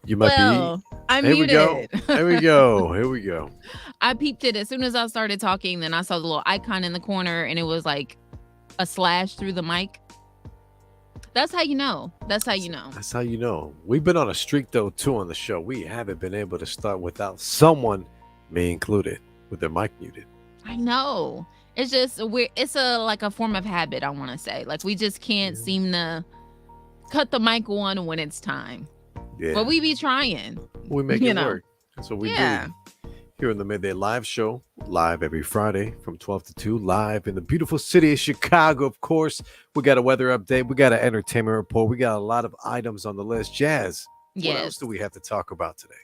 You might be. Well, I'm Here we go. muted. Here we go. Here we go. I peeped it as soon as I started talking. Then I saw the little icon in the corner, and it was like a slash through the mic. That's how you know. That's how you know. That's how you know. We've been on a streak though too on the show. We haven't been able to start without someone, me included, with their mic muted. I know. It's just we're. It's a like a form of habit. I want to say, like we just can't Yeah. seem to cut the mic on when it's time. Yeah. But we be trying. We make You it know. work. That's what we Yeah. do here in the Midday Live Show, live every Friday from 12 to 2, live in the beautiful city of Chicago, of course. We got a weather update. We got an entertainment report. We got a lot of items on the list. Jazz, what else Yes. do we have to talk about today?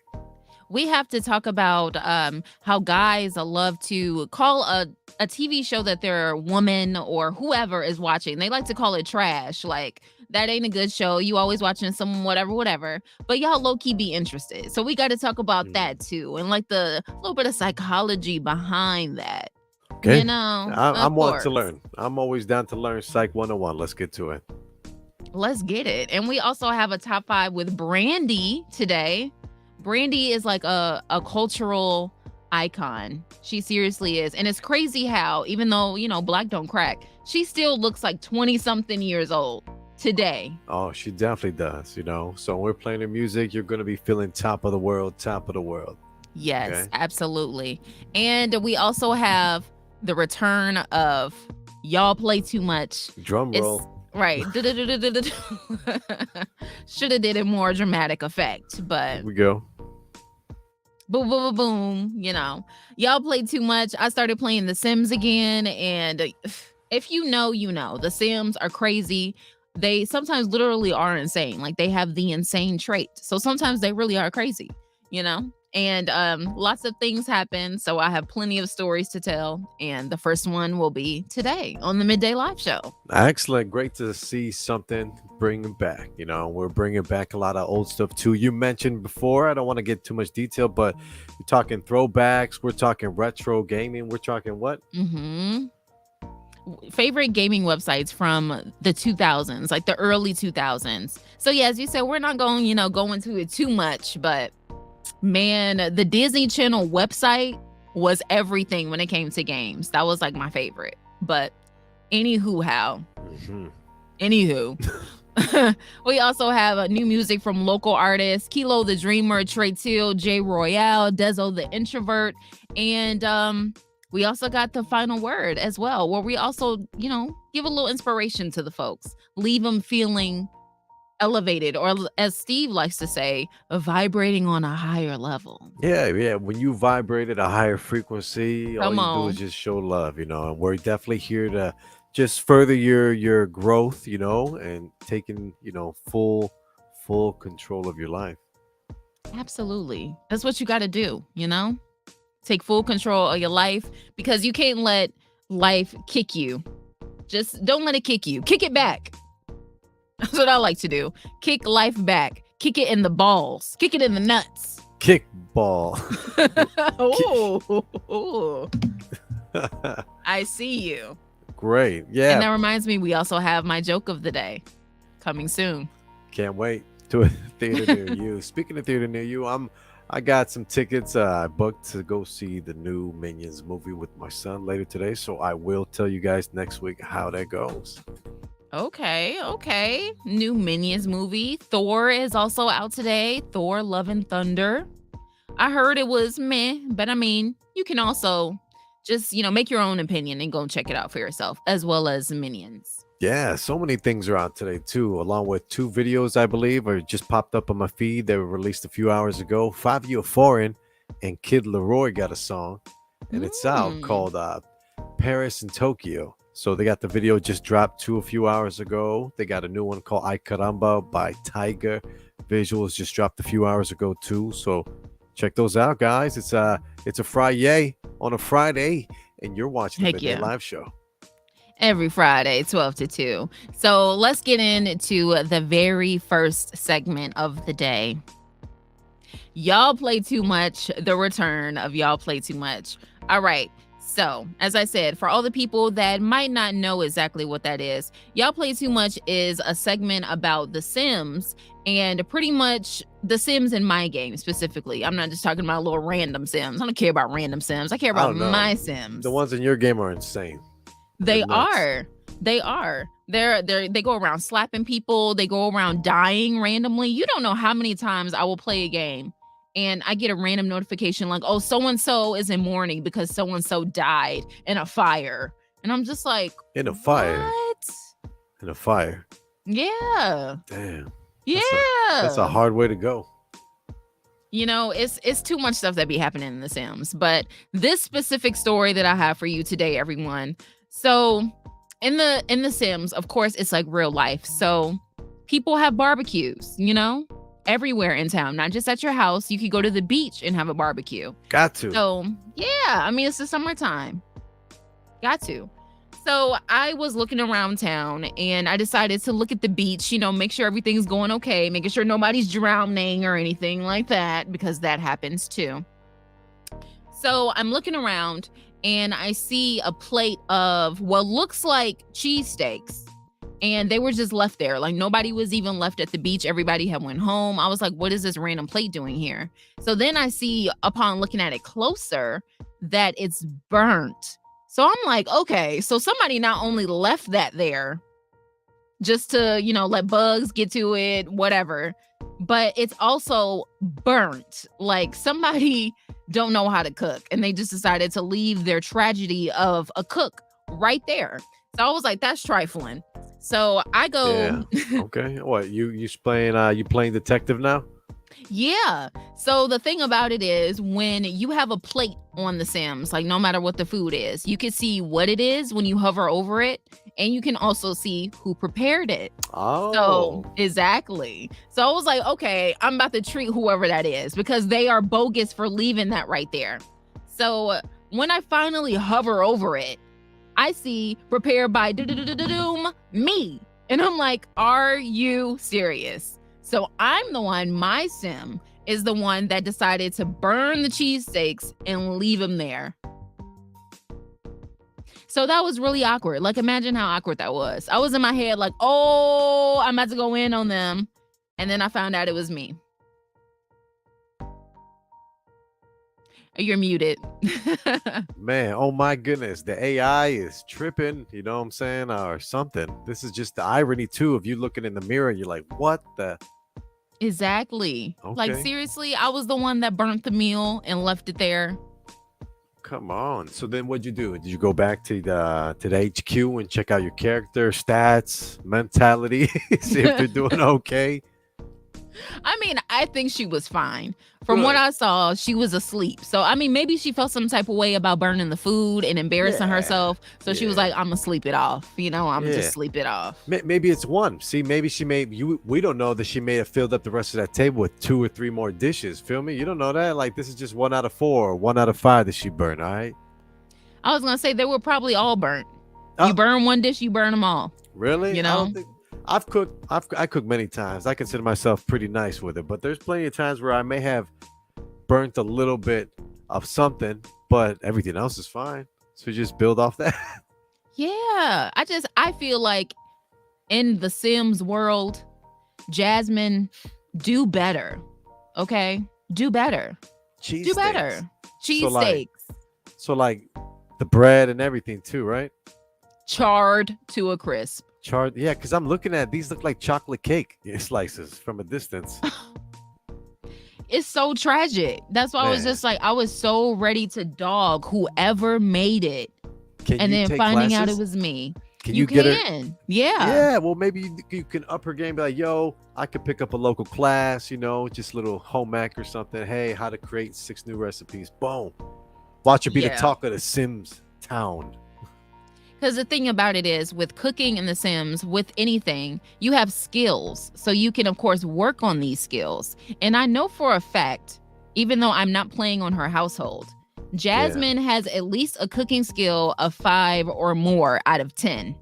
We have to talk about how guys love to call a TV show that their woman or whoever is watching. They like to call it trash. Like, that ain't a good show. You always watching some whatever, whatever. But y'all low key be interested. So we got to talk about Mm. that too. And like the little bit of psychology behind that. Okay. Of I'm wanting to course. learn. I'm always down to learn Psych 101. Let's get to it. Let's get it. And we also have a top 5 with Brandy today. Brandy is like a cultural icon. She seriously is. And it's crazy how, even though, black don't crack, she still looks like 20 something years old today. Oh, she definitely does, So when we're playing her music, you're going to be feeling top of the world, top of the world. Yes, Okay. absolutely. And we also have the return of Y'all Play Too Much. Drum It's roll. right. Should have did it more dramatic effect, but Here we go. boom, boom, boom, boom. Y'all played too much. I started playing The Sims again, and if you know, you know. The Sims are crazy. They sometimes literally are insane. Like, they have the insane trait. So sometimes they really are crazy, And lots of things happen. So I have plenty of stories to tell. And the first one will be today on the Midday Live Show. Excellent. Great to see something bringing back. We're bringing back a lot of old stuff too. You mentioned before, I don't want to get too much detail, but we're talking throwbacks. We're talking retro gaming. We're talking what? Mm-hmm. Favorite gaming websites from the 2000s, like the early 2000s. So yeah, as you said, we're not going, go into it too much, but man, the Disney Channel website was everything when it came to games. That was like my favorite. But anywho, we also have new music from local artists: Kilo the Dreamer, Trey Till, Jay Royale, Dezo the Introvert, and we also got the final word as well, where we also, give a little inspiration to the folks, leave them feeling elevated, or as Steve likes to say, vibrating on a higher level. Yeah. When you vibrate at a higher frequency, all Come you do is on. just show love, And we're definitely here to just further your growth, and taking, full control of your life. Absolutely. That's what you got to do, Take full control of your life, because you can't let life kick you. Just don't let it kick you. Kick it back. That's what I like to do. Kick life back. Kick it in the balls. Kick it in the nuts. Kickball. Ooh. I see you. Great. And Yeah. that reminds me, we also have my joke of the day coming soon. Can't wait to a theater near you. Speaking of theater near you, I got some tickets I booked to go see the new Minions movie with my son later today, so I will tell you guys next week how that goes. Okay. New Minions movie. Thor is also out today. Thor Love and Thunder. I heard it was meh, but I mean, you can also just, make your own opinion and go check it out for yourself, as well as Minions. Yeah, so many things are out today too, along with 2 videos I believe are just popped up on my feed. They were released a few hours ago. 5 Year Foreign and Kid Leroy got a song, and it's out called Paris and Tokyo. So they got the video just dropped a few hours ago. They got a new one called Ay Caramba by Tiger. Visuals just dropped a few hours ago too. So check those out, guys. It's a Friday on a Friday, and you're watching the Heck Midday yeah. Live Show. Every Friday, 12 to 2. So let's get into the very first segment of the day. Y'all Play Too Much, the return of Y'all Play Too Much. All right. So, as I said, for all the people that might not know exactly what that is, Y'all Play Too Much is a segment about The Sims and pretty much The Sims in my game specifically. I'm not just talking about little random Sims. I don't care about random Sims. I care I about don't know. my Sims. The ones in your game are insane. They They're nuts. are. They are. They go around slapping people. They go around dying randomly. You don't know how many times I will play a game and I get a random notification like, oh, so-and-so is in mourning because so-and-so died in a fire. And I'm just like, In a fire. what? In a fire. Yeah. Damn. Yeah. That's a hard way to go. You know, it's too much stuff that be happening in The Sims. But this specific story that I have for you today, everyone. So in the Sims, of course, it's like real life. So people have barbecues, you know, everywhere in town, not just at your house. You could go to the beach and have a barbecue. Got to. So yeah, I mean, it's the summertime. Got to. So I was looking around town and I decided to look at the beach, you know, make sure everything's going okay, making sure nobody's drowning or anything like that, because that happens too. So I'm looking around and I see a plate of what looks like cheesesteaks. And they were just left there. Like nobody was even left at the beach. Everybody had went home. I was like, what is this random plate doing here? So then I see, upon looking at it closer, that it's burnt. So I'm like, okay, so somebody not only left that there just to, you know, let bugs get to it, whatever, but it's also burnt. Like somebody don't know how to cook and they just decided to leave their tragedy of a cook right there. So I was like, that's trifling. So I go, Yeah. Okay. What you playing detective now? yeah. So the thing about it is when you have a plate on The Sims, like no matter what the food is, you can see what it is when you hover over it. And you can also see who prepared it. Oh. So exactly. So I was like, okay, I'm about to treat whoever that is because they are bogus for leaving that right there. So when I finally hover over it, I see prepared by me. And I'm like, are you serious? So I'm the one, my Sim is the one that decided to burn the cheesesteaks and leave them there. So that was really awkward. Like, imagine how awkward that was. I was in my head like, oh, I'm about to go in on them. And then I found out it was me. You're muted. Man, oh my goodness. The AI is tripping, you know what I'm saying? Or something. This is just the irony too of you looking in the mirror and you're like, what the? Exactly. Okay. Like, seriously, I was the one that burnt the meal and left it there. Come on. So then what'd you do? Did you go back to the HQ and check out your character, stats, mentality, see if they're doing okay? I mean, I think she was fine. From Good. what I saw, she was asleep. So, I mean, maybe she felt some type of way about burning the food and embarrassing Yeah. herself. So she was Yeah. like, I'm going to sleep it off. You know, I'm Yeah. just sleep it off. Maybe it's one. See, maybe she made you. We don't know that she may have filled up the rest of that table with 2 or 3 more dishes. Feel me? You don't know that. Like this is just 1 out of 4, or 1 out of 5 that she burned. All right. I was going to say they were probably all burnt. Oh. You burn one dish, you burn them all. Really? You I know? don't think, I've cooked. I cooked many times. I consider myself pretty nice with it, but there's plenty of times where I may have burnt a little bit of something, but everything else is fine. So just build off that. Yeah. I feel like in the Sims world, Jasmine, do better. Okay? Do better. Cheese Do steaks. better. Cheese So, like, steaks. So like the bread and everything too, right? Charred to a crisp. Charred. Yeah, because I'm looking at these look like chocolate cake slices from a distance. It's so tragic. That's why I was Man. just like, I was so ready to dog whoever made it. Can And you then take finding out classes? it was me. Can you get her? Yeah. Yeah, well, maybe you can up her game. Be like, yo, I could pick up a local class, you know, just a little home ec or something. Hey, how to create 6 new recipes. Boom. Watch her be the Yeah. talk of the Sims town. Because the thing about it is, with cooking in The Sims, with anything, you have skills. So you can, of course, work on these skills. And I know for a fact, even though I'm not playing on her household, Jasmine has at least a cooking skill of 5 or more out of 10.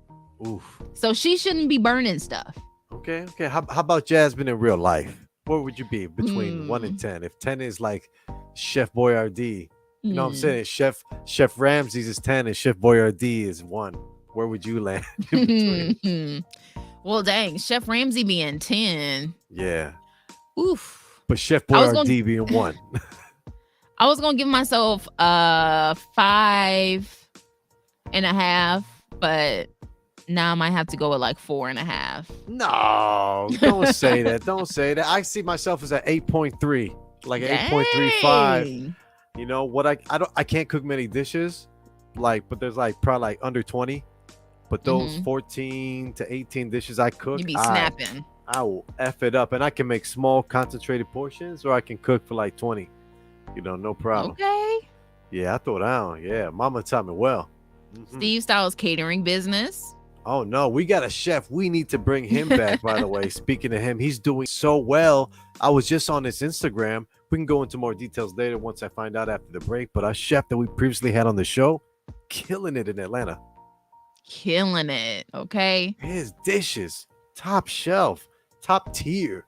Oof. So she shouldn't be burning stuff. Okay. How about Jasmine in real life? What would you be between 1 and Hmm. 10? If 10 is like Chef Boyardee, You know what I'm saying? Chef Ramsay's is 10 and Chef Boyardee is 1. Where would you land in between? Well, dang, Chef Ramsay being 10. Yeah. Oof. But Chef Boyardee being 1. I was gonna give myself 5.5, but now I might have to go with like 4.5. No, don't say that. Don't say that. I see myself as an 8.3, like 8.35. You know what? I can't cook many dishes, but there's probably under 20. But those 14 to 18 dishes I cook, you be snapping. I will F it up, and I can make small concentrated portions, or I can cook for 20. No problem. Okay. Yeah, I throw down. Yeah, Mama taught me well. Steve Stylez catering business. Oh no, we got a chef. We need to bring him back. By the way, speaking of him, he's doing so well. I was just on his Instagram. We can go into more details later once I find out after the break. But our chef that we previously had on the show, killing it in Atlanta. Killing it. Okay. His dishes, top shelf, top tier.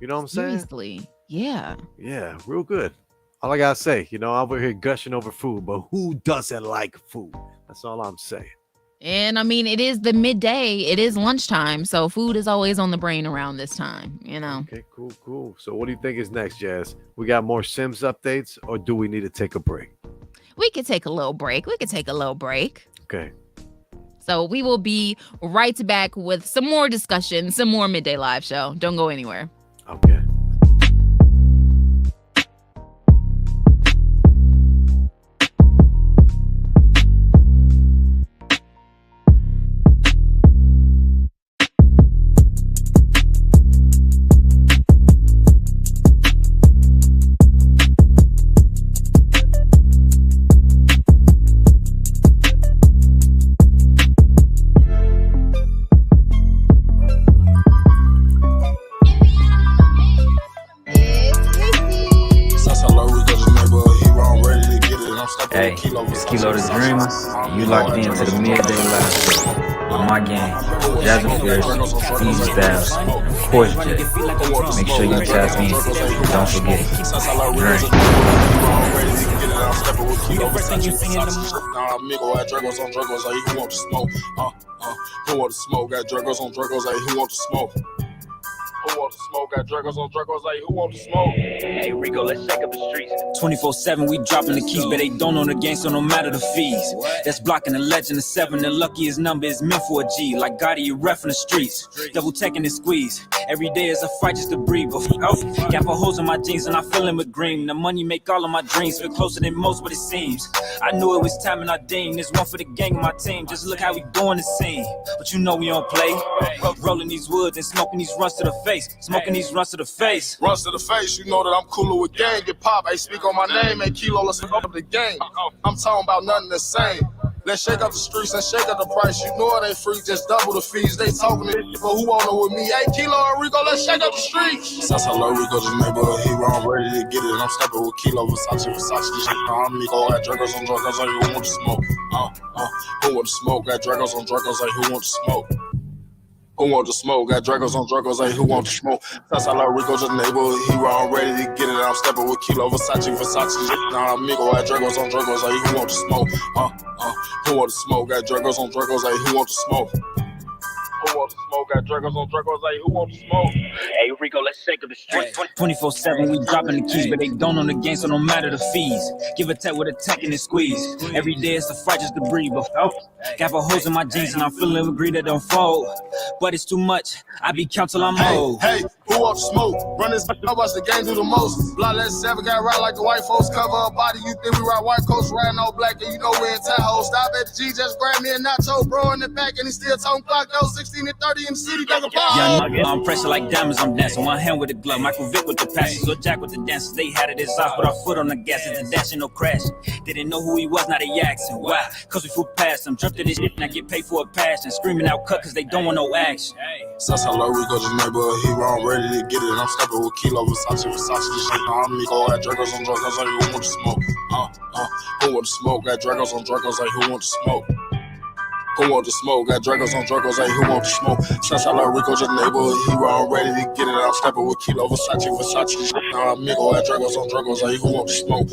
You know what I'm saying? Seriously. Yeah. Yeah, real good. All I gotta say, I'm over here gushing over food, but who doesn't like food? That's all I'm saying. And I mean, it is the midday. It is lunchtime, so food is always on the brain around this time. Okay, cool. So what do you think is next, Jazz? We got more Sims updates, or do we need to take a break? We could take a little break. Okay. So we will be right back with some more discussion, some more Midday Live Show. Don't go anywhere. Okay. Hey, it's Kilo the Dreamer. You locked into the Midday Live Show. On my game, Jasmine Fierce, Steve Stylez, and of course Jay. Make sure you tap in. Don't forget, drink. Who want to smoke? Got Dragos on Dragos, like who want to smoke? Who want to smoke? Got Dragos on Dragos, like who want to smoke? Hey Rico, let's shake up the streets. 24/7, we dropping the keys, but they don't own the game, so no matter the fees. That's blocking the legend of 7. The luckiest number is meant for a G. Like Gotti, you ref in the streets. Double taking and squeeze. Every day is a fight just to breathe. Got for holes in my jeans and I fill with green. The money make all of my dreams feel closer than most, but it seems. I knew it was time and I deemed this one for the gang of my team. Just look how we doing the scene. But you know we don't play. Rolling these woods and smoking these runs to the face. Smoking these runs to the face. Runs to the face, you know that I'm cooler with gang. Get pop, hey, speak on my name, hey, Kilo, let's fuck up the game. I'm talking about nothing the same. Let's shake up the streets and shake up the price. You know it ain't free, just double the fees. They talking to but who wanna with me? Hey, Kilo and Rico, let's shake up the streets. Since I love Rico, just neighborhood hero, I'm ready to get it. I'm stepping with Kilo, Versace, this shit. I'm Nico, got Dragos on Dragos, like who want to smoke? Who want to smoke? Got Dragos on Dragos, like who want to smoke? Who want to smoke? Got Dragos on Dragos, hey, who want to smoke? That's how like Rico, just neighborhood hero, I'm ready to get it. I'm stepping with Kilo, Versace, nah, amigo, got Dragos on Dragos, hey, who want to smoke? Who want to smoke? Got Dragos on Dragos, hey, who want to smoke? Who want to smoke? Got Dragos on Dragos, hey, who want to smoke? Hey Rico, let's shake up the streets. 24/7, we dropping the keys, but they don't own the game, so no matter the fees. Give a tap with a tech and a squeeze. Every day it's a fight just to breathe. But got for holes in my jeans and I'm feeling with greed that don't fold. But it's too much. I be count till I'm old. Hey, who want to smoke? Run this up, watch the game do the most. Bloodless 7 got right like the white folks cover a body. You think we ride white coats riding all black and you know we in Tahoe. Stop at the G, just grab me a nacho, bro in the back and he still talking clock though. 16 and 30 in the city, does a pop. Young nugget, I'm pressure like diamonds, I'm dancing. One hand with the glove, Michael Vick with the passes, or Jack with the dancers. They had it as off, but our foot on the gas, it's a dash and no crash. Didn't know who he was, now they asking. Why? Cause we flew past him, jumped in this shit and I get paid for a passion. Screaming out cut cause they don't want no action. Since I love Rico, just neighborhood hero, I'm ready to get it. I'm stepping with Kilo, Versace, this shit. Nah, I'm Nico, got Dragos on Dragos, like who want to smoke? Who want to smoke? Got Dragos on Dragos, like who want to smoke? Who want to smoke? Got Dragos on Dragos, hey, who want to smoke? Since I love Rico, just neighborhood hero, I'm ready to get it. I'm stepping with Kilo, Versace, shit. Nah, amigo, got Dragos on Dragos, hey, who want to smoke?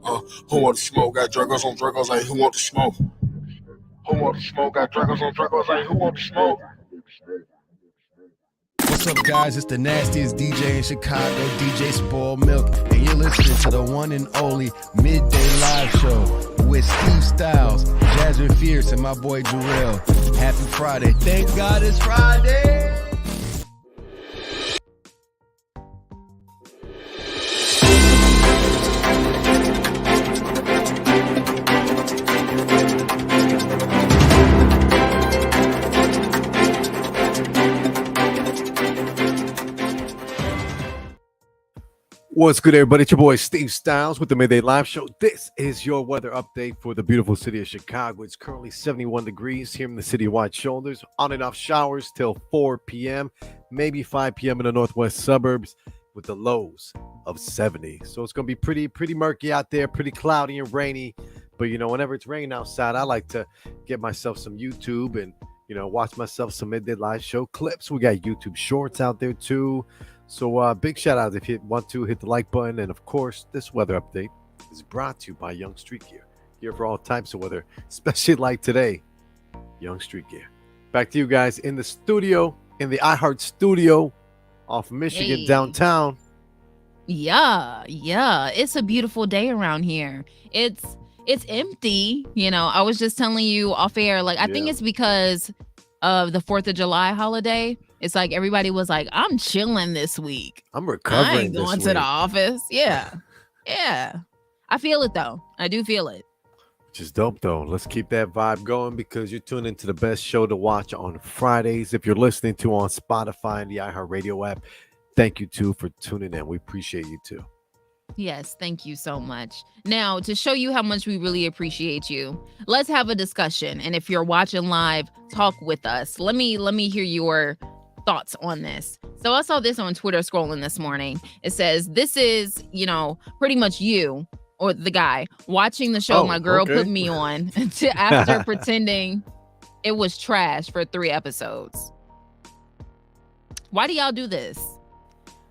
Who want the smoke? Got Dragos on Dragos, hey, who want the smoke? Who want the smoke? Got Dragos on Dragos, hey, who want the smoke? What's up, guys? It's the nastiest DJ in Chicago, DJ Spoil Milk, and you're listening to the one and only Midday Live Show with Steve Stylez, Jasmine Fierce, and my boy Jarrell. Happy Friday. Thank God it's Friday. What's good, everybody? It's your boy Steve Stylez with the Midday Live Show. This is your weather update for the beautiful city of Chicago. It's currently 71 degrees here in the city of White Shoulders. On and off showers till 4 p.m., maybe 5 p.m. in the northwest suburbs with the lows of 70. So it's going to be pretty murky out there, pretty cloudy and rainy. But, you know, whenever it's raining outside, I like to get myself some YouTube and, you know, watch myself some Midday Live Show clips. We got YouTube shorts out there, too. So big shout out if you want to hit the like button. And of course, this weather update is brought to you by Young Street Gear. Here for all types of weather, especially like today. Young Street Gear. Back to you guys in the studio, in the iHeart studio off Michigan downtown. Yeah. It's a beautiful day around here. It's empty. You know, I was just telling you off air, like, I think it's because of the 4th of July holiday. It's like everybody was like, I'm chilling this week. I'm recovering. I ain't going to the office. Yeah. I feel it, though. I do feel it. Which is dope, though. Let's keep that vibe going because you're tuning into the best show to watch on Fridays. If you're listening to on Spotify and the iHeartRadio app, thank you, too, for tuning in. We appreciate you, too. Yes, thank you so much. Now, to show you how much we really appreciate you, let's have a discussion. And if you're watching live, talk with us. Let me hear your thoughts on this. So I saw this on Twitter scrolling this morning. It says, this is, you know, pretty much you or the guy watching the show my girl put me on after pretending it was trash for 3 episodes. Why do y'all do this?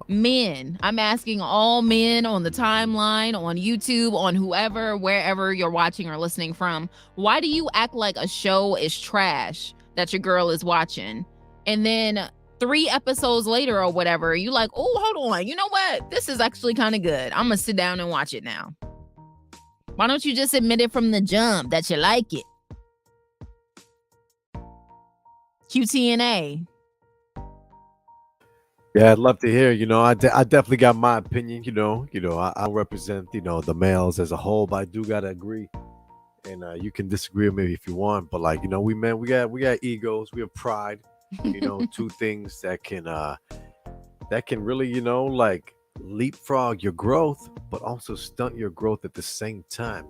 Men, I'm asking all men on the timeline, on YouTube, on whoever, wherever you're watching or listening from, why do you act like a show is trash that your girl is watching? And then 3 episodes later or whatever, you like, oh, hold on. You know what? This is actually kind of good. I'm going to sit down and watch it now. Why don't you just admit it from the jump that you like it? QTNA. Yeah, I'd love to hear. You know, I definitely got my opinion. You know, I represent, you know, the males as a whole, but I do gotta agree. And you can disagree with me if you want, but like, you know, we got egos, we have pride. You know, 2 things that can really, you know, like leapfrog your growth, but also stunt your growth at the same time.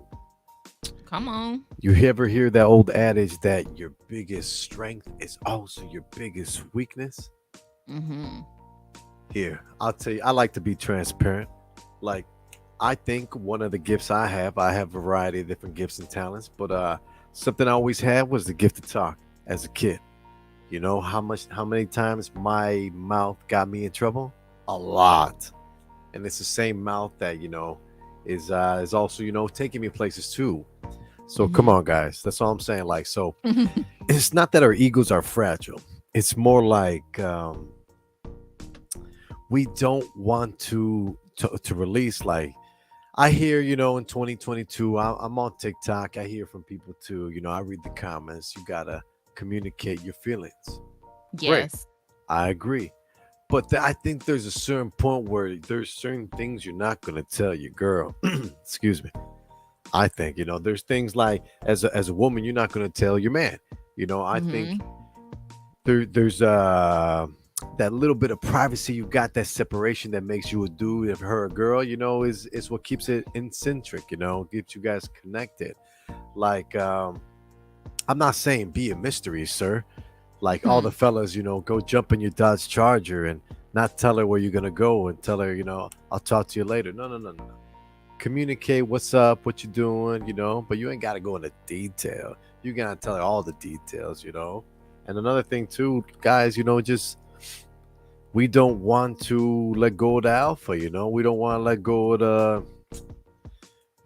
Come on. You ever hear that old adage that your biggest strength is also your biggest weakness? Mm-hmm. Here, I'll tell you, I like to be transparent. Like, I think one of the gifts I have a variety of different gifts and talents, but something I always had was the gift to talk as a kid. You know how many times my mouth got me in trouble? A lot. And it's the same mouth that, you know, is also, you know, taking me places too. So come on, guys. That's all I'm saying. Like, so it's not that our egos are fragile. It's more like we don't want to release. Like, I hear, you know, in 2022, I'm on TikTok. I hear from people too. You know, I read the comments. You gotta communicate your feelings. Yes. Great. I agree. But I think there's a certain point where there's certain things you're not going to tell your girl. Excuse me. I think, you know, there's things like as a woman, you're not going to tell your man. You know, I think there's that little bit of privacy you got, that separation that makes you a dude and her a girl, you know, is what keeps it eccentric, you know, keeps you guys connected. Like, I'm not saying be a mystery, sir. Like all the fellas, you know, go jump in your Dodge Charger and not tell her where you're going to go and tell her, you know, I'll talk to you later. No. Communicate what's up, what you doing, you know, but you ain't got to go into detail. You got to tell her all the details, you know. And another thing too, guys, you know, just we don't want to let go of the alpha, you know. We don't want to let go of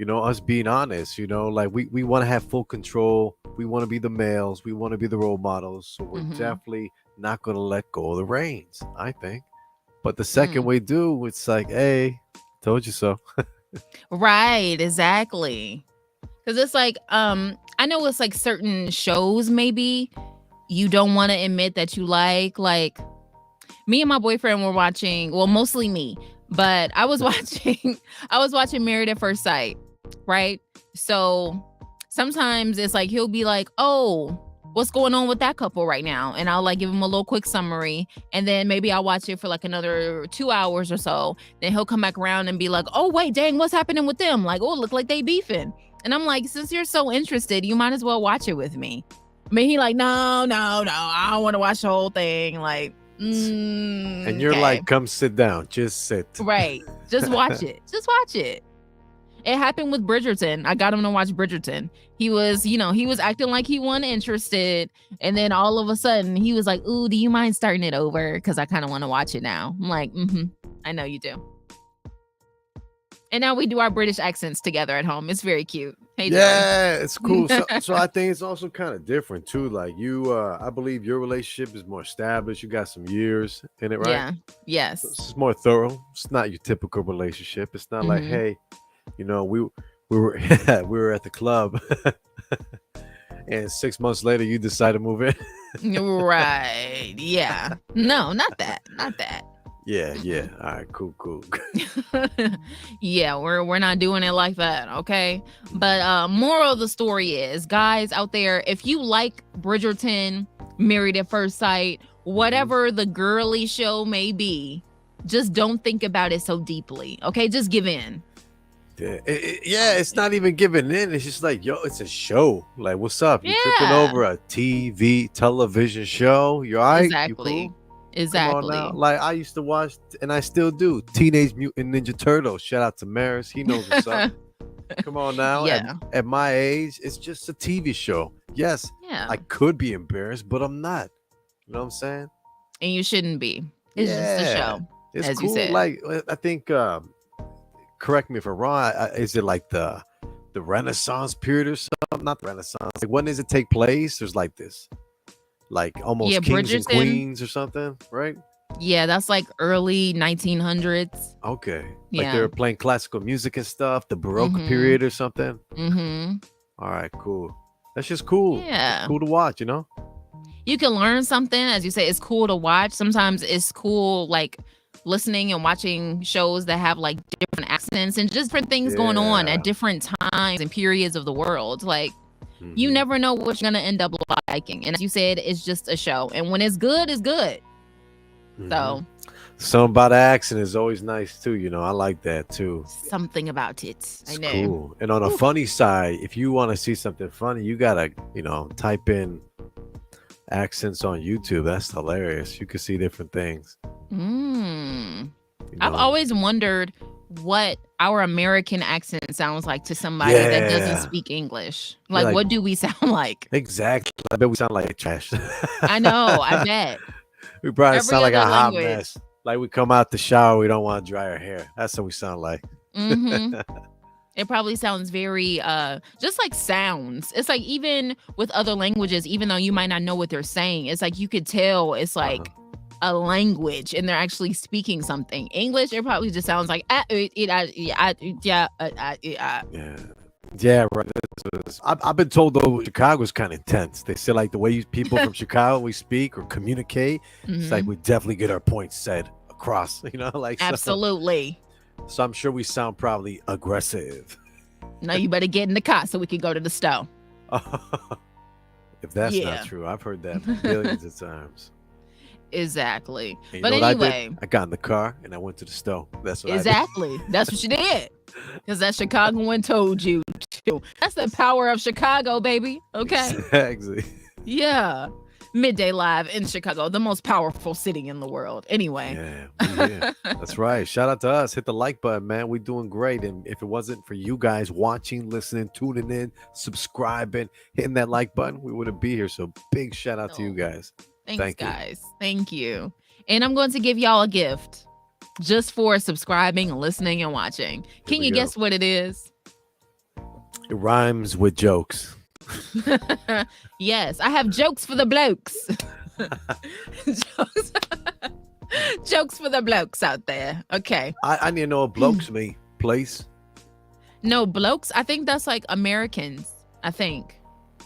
us being honest, like we want to have full control. We want to be the males. We want to be the role models. So we're definitely not going to let go of the reins, I think. But the second we do, it's like, hey, told you so. Right, exactly. Because it's like, I know it's like certain shows maybe you don't want to admit that you like me and my boyfriend were watching, well, mostly me, but I was watching Married at First Sight, right? So sometimes it's like he'll be like, oh, what's going on with that couple right now? And I'll like give him a little quick summary. And then maybe I'll watch it for like another 2 hours or so. Then he'll come back around and be like, oh, wait, dang, what's happening with them? Like, oh, look like they beefing. And I'm like, since you're so interested, you might as well watch it with me. I mean, he like, no, I don't want to watch the whole thing. Like, and you're okay. like, come sit down, just sit. Right. Just watch it. Just watch it. It happened with Bridgerton. I got him to watch Bridgerton. He was acting like he wasn't interested. And then all of a sudden he was like, ooh, do you mind starting it over? Because I kind of want to watch it now. I'm like, I know you do. And now we do our British accents together at home. It's very cute. Hey, yeah, it's cool. So I think it's also kind of different too. Like you, I believe your relationship is more established. You got some years in it, right? Yeah. Yes. It's more thorough. It's not your typical relationship. It's not like, hey, we were we were at the club, and 6 months later you decide to move in. Right. Yeah. No, not that. Not that. Yeah. All right, cool. Yeah, we're not doing it like that, okay? But moral of the story is, guys out there, if you like Bridgerton, Married at First Sight, whatever the girly show may be, just don't think about it so deeply, okay? Just give in. Yeah, it's not even giving in. It's just like, yo, it's a show. Like, what's up? You tripping over a television show? You all right? Exactly. You cool? Exactly. Come on now. Like, I used to watch, and I still do, Teenage Mutant Ninja Turtles. Shout out to Maris. He knows what's up. Come on now. Yeah. At my age, it's just a TV show. Yes, I could be embarrassed, but I'm not. You know what I'm saying? And you shouldn't be. It's just a show. It's as cool. You said. Like, I think, correct me if I'm wrong, is it like the Renaissance period or something? Not the Renaissance. Like, when does it take place? There's like this. Like almost kings and queens or something, right? Yeah, that's like early 1900s. Okay. Yeah. Like they were playing classical music and stuff, the Baroque period or something. All right, cool. That's just cool. Yeah. It's cool to watch, You can learn something. As you say, it's cool to watch. Sometimes it's cool, like, listening and watching shows that have like different accents and just different things going on at different times and periods of the world. Like, you never know what you're gonna end up liking. And as you said, it's just a show. And when it's good, it's good. So something about the accent is always nice too. I like that too. Something about it. It's cool. And on a funny side, if you want to see something funny, you gotta, type in accents on YouTube. That's hilarious. You can see different things. I've always wondered what our American accent sounds like to somebody that doesn't speak English. Like, what do we sound like? Exactly. I bet we sound like trash. I know. I bet. We probably sound like a hot mess. Like we come out the shower, we don't want to dry our hair. That's what we sound like. It probably sounds very just like sounds. It's like even with other languages, even though you might not know what they're saying, it's like you could tell it's like a language and they're actually speaking something. English, it probably just sounds like yeah, right. I've been told though Chicago's kind of intense. They say like the way people from Chicago we speak or communicate, it's like we definitely get our points said across. Like absolutely. So I'm sure we sound probably aggressive. No, you better get in the car so we can go to the store. If that's not true, I've heard that billions of times. Exactly. And but anyway, I got in the car and I went to the store. That's what exactly. I did. That's what you did. Because that Chicagoan told you to. That's the power of Chicago, baby. Okay. Exactly. Yeah. Midday Live in Chicago, the most powerful city in the world. Anyway. Yeah. That's right. Shout out to us. Hit the like button, man. We're doing great. And if it wasn't for you guys watching, listening, tuning in, subscribing, hitting that like button, we wouldn't be here. So big shout out to you guys. Thanks, guys. Thank you. And I'm going to give y'all a gift just for subscribing, listening, and watching. Can you guess what it is? It rhymes with jokes. Yes, I have jokes for the blokes. jokes. Jokes for the blokes out there. Okay. I need to know what blokes mean, please. No, blokes. I think that's like Americans. I think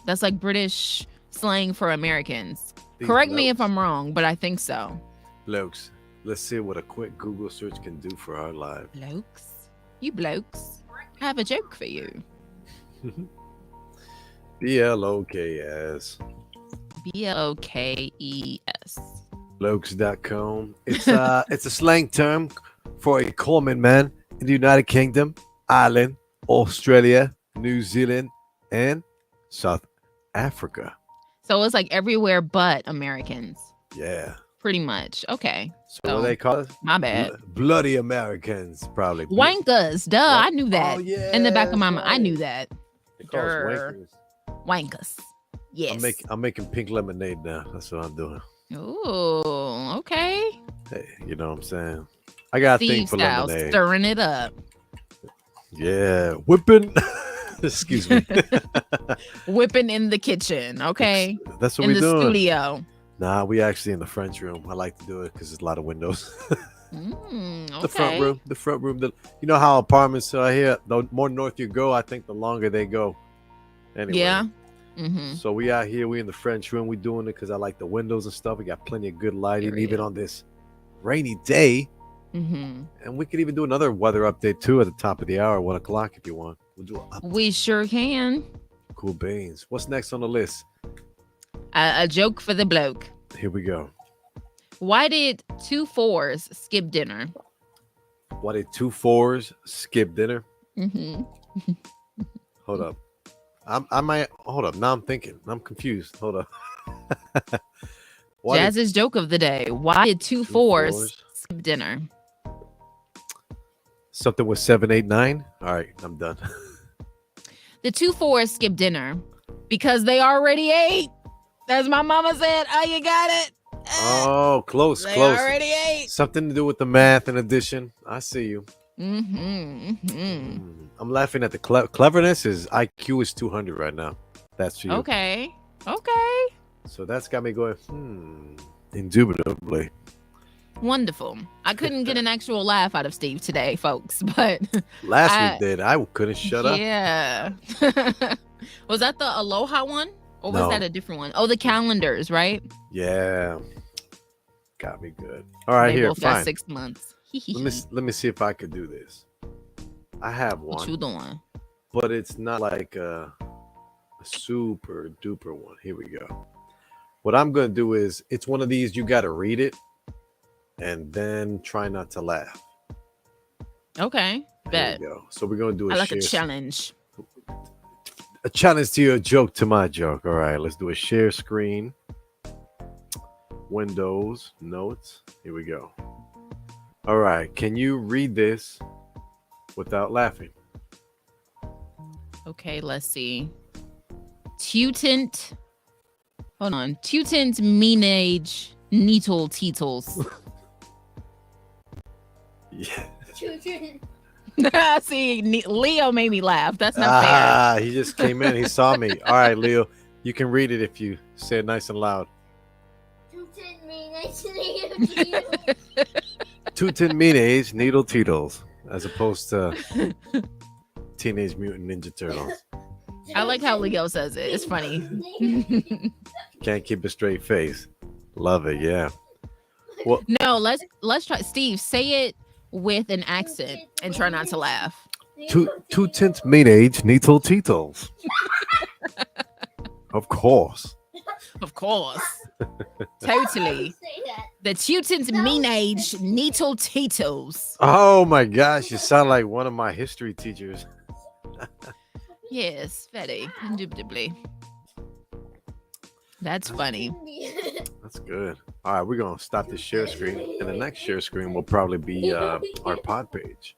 that's like British slang for Americans. These Correct me if blokes. I'm wrong, but I think so. Blokes. Let's see what a quick Google search can do for our lives. Blokes. You blokes. I have a joke for you. BLOKS. BLOKES. Blokes.com. It's a slang term for a common man in the United Kingdom, Ireland, Australia, New Zealand, and South Africa. So it's like everywhere but Americans. Yeah. Pretty much. Okay. So what do they call it? My bad. Bloody Americans, probably. Wankers. Duh. I knew that. Oh, yeah, in the back of my that's mind. I knew that. They call us Durr. wankers. Wankers. Yes. I'm making pink lemonade now. That's what I'm doing. Ooh, okay. Hey, you know what I'm saying? I got a thing Steve for Stylez lemonade. stirring it up. Yeah, whipping. Excuse me. Whipping in the kitchen, okay? That's what in we're the doing. studio. Nah, we actually in the French room. I like to do it because there's a lot of windows. Okay. The front room. The front room. You know how apartments are here. The more north you go, I think the longer they go. Anyway. Yeah. Mm-hmm. So we out here. We in the French room. We doing it because I like the windows and stuff. We got plenty of good lighting, Period. even on this rainy day. Mm-hmm. And we could even do another weather update too at the top of the hour, 1 o'clock if you want. We'll do a We sure can. cool beans. What's next on the list? A joke for the bloke. Here we go. Why did 2 4s skip dinner? Why did 2 4s skip dinner? Mm-hmm. Hold up. I might hold up. Now I'm thinking. I'm confused. Hold up. Why did Jazz's joke of the day. Why did 2 2 4s 4s? skip dinner? something with 7, 8, 9? All right, I'm done. The 2 4s skip dinner because they already ate. As my mama said, oh, you got it. Oh, close, They close. already ate. Something to do with the math and addition. I see you. Mm-hmm. I'm laughing at the cleverness. His IQ is 200 right now. That's for you. Okay. So that's got me going, indubitably. Wonderful. I couldn't get an actual laugh out of Steve today, folks, but Last week did. I couldn't shut up. yeah. Was that the Aloha one? Or was No. that a different one? Oh, the calendars, right? Yeah. Got me good. All right, They here, both got fine. 6 months. Let me see if I could do this. I have What you one, doing? but it's not like a super duper one. Here we go. What I'm gonna do is it's one of these you gotta read it and then try not to laugh. Okay. There Bet. we go. So we're gonna do I like a share- challenge. a challenge to your joke to my joke. All right, let's do a share screen. Windows, notes. Here we go. All right, can you read this without laughing? Okay, let's see. Tutent. Hold on. Tutent meanage neetle teetles. Yeah. See, Leo made me laugh. That's not fair. He just came in. He saw me. All right, Leo, you can read it if you say it nice and loud. Tutin Teenage Needle Teetles, as opposed to Teenage Mutant Ninja Turtles. I like how Leo says it. It's funny. Can't keep a straight face. Love it, yeah. Well, No, let's try. Steve, say it with an accent and try not to laugh. two tint teenage needle teetles. Of course. Of course. Totally. The Tutin's meanage needle teetles. Oh my gosh, you sound like one of my history teachers. Yes, very indubitably. That's funny. That's good. All right, we're gonna stop this share screen, and the next share screen will probably be our pod page.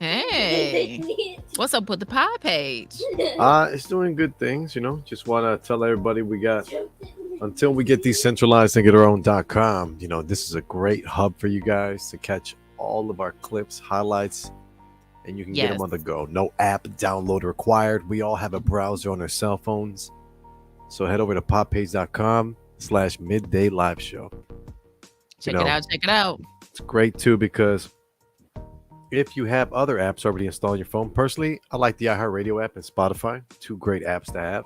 Hey, what's up with the pie page? It's doing good things, you know. Just want to tell everybody we got until we get decentralized and get our own.com. You know, this is a great hub for you guys to catch all of our clips, highlights, and you can get them on the go. No app download required. We all have a browser on our cell phones. So head over to poppage.com/midday live show. Check it out. Check it out. It's great too because if you have other apps already installed on your phone, personally, I like the iHeartRadio app and Spotify. 2 great apps to have.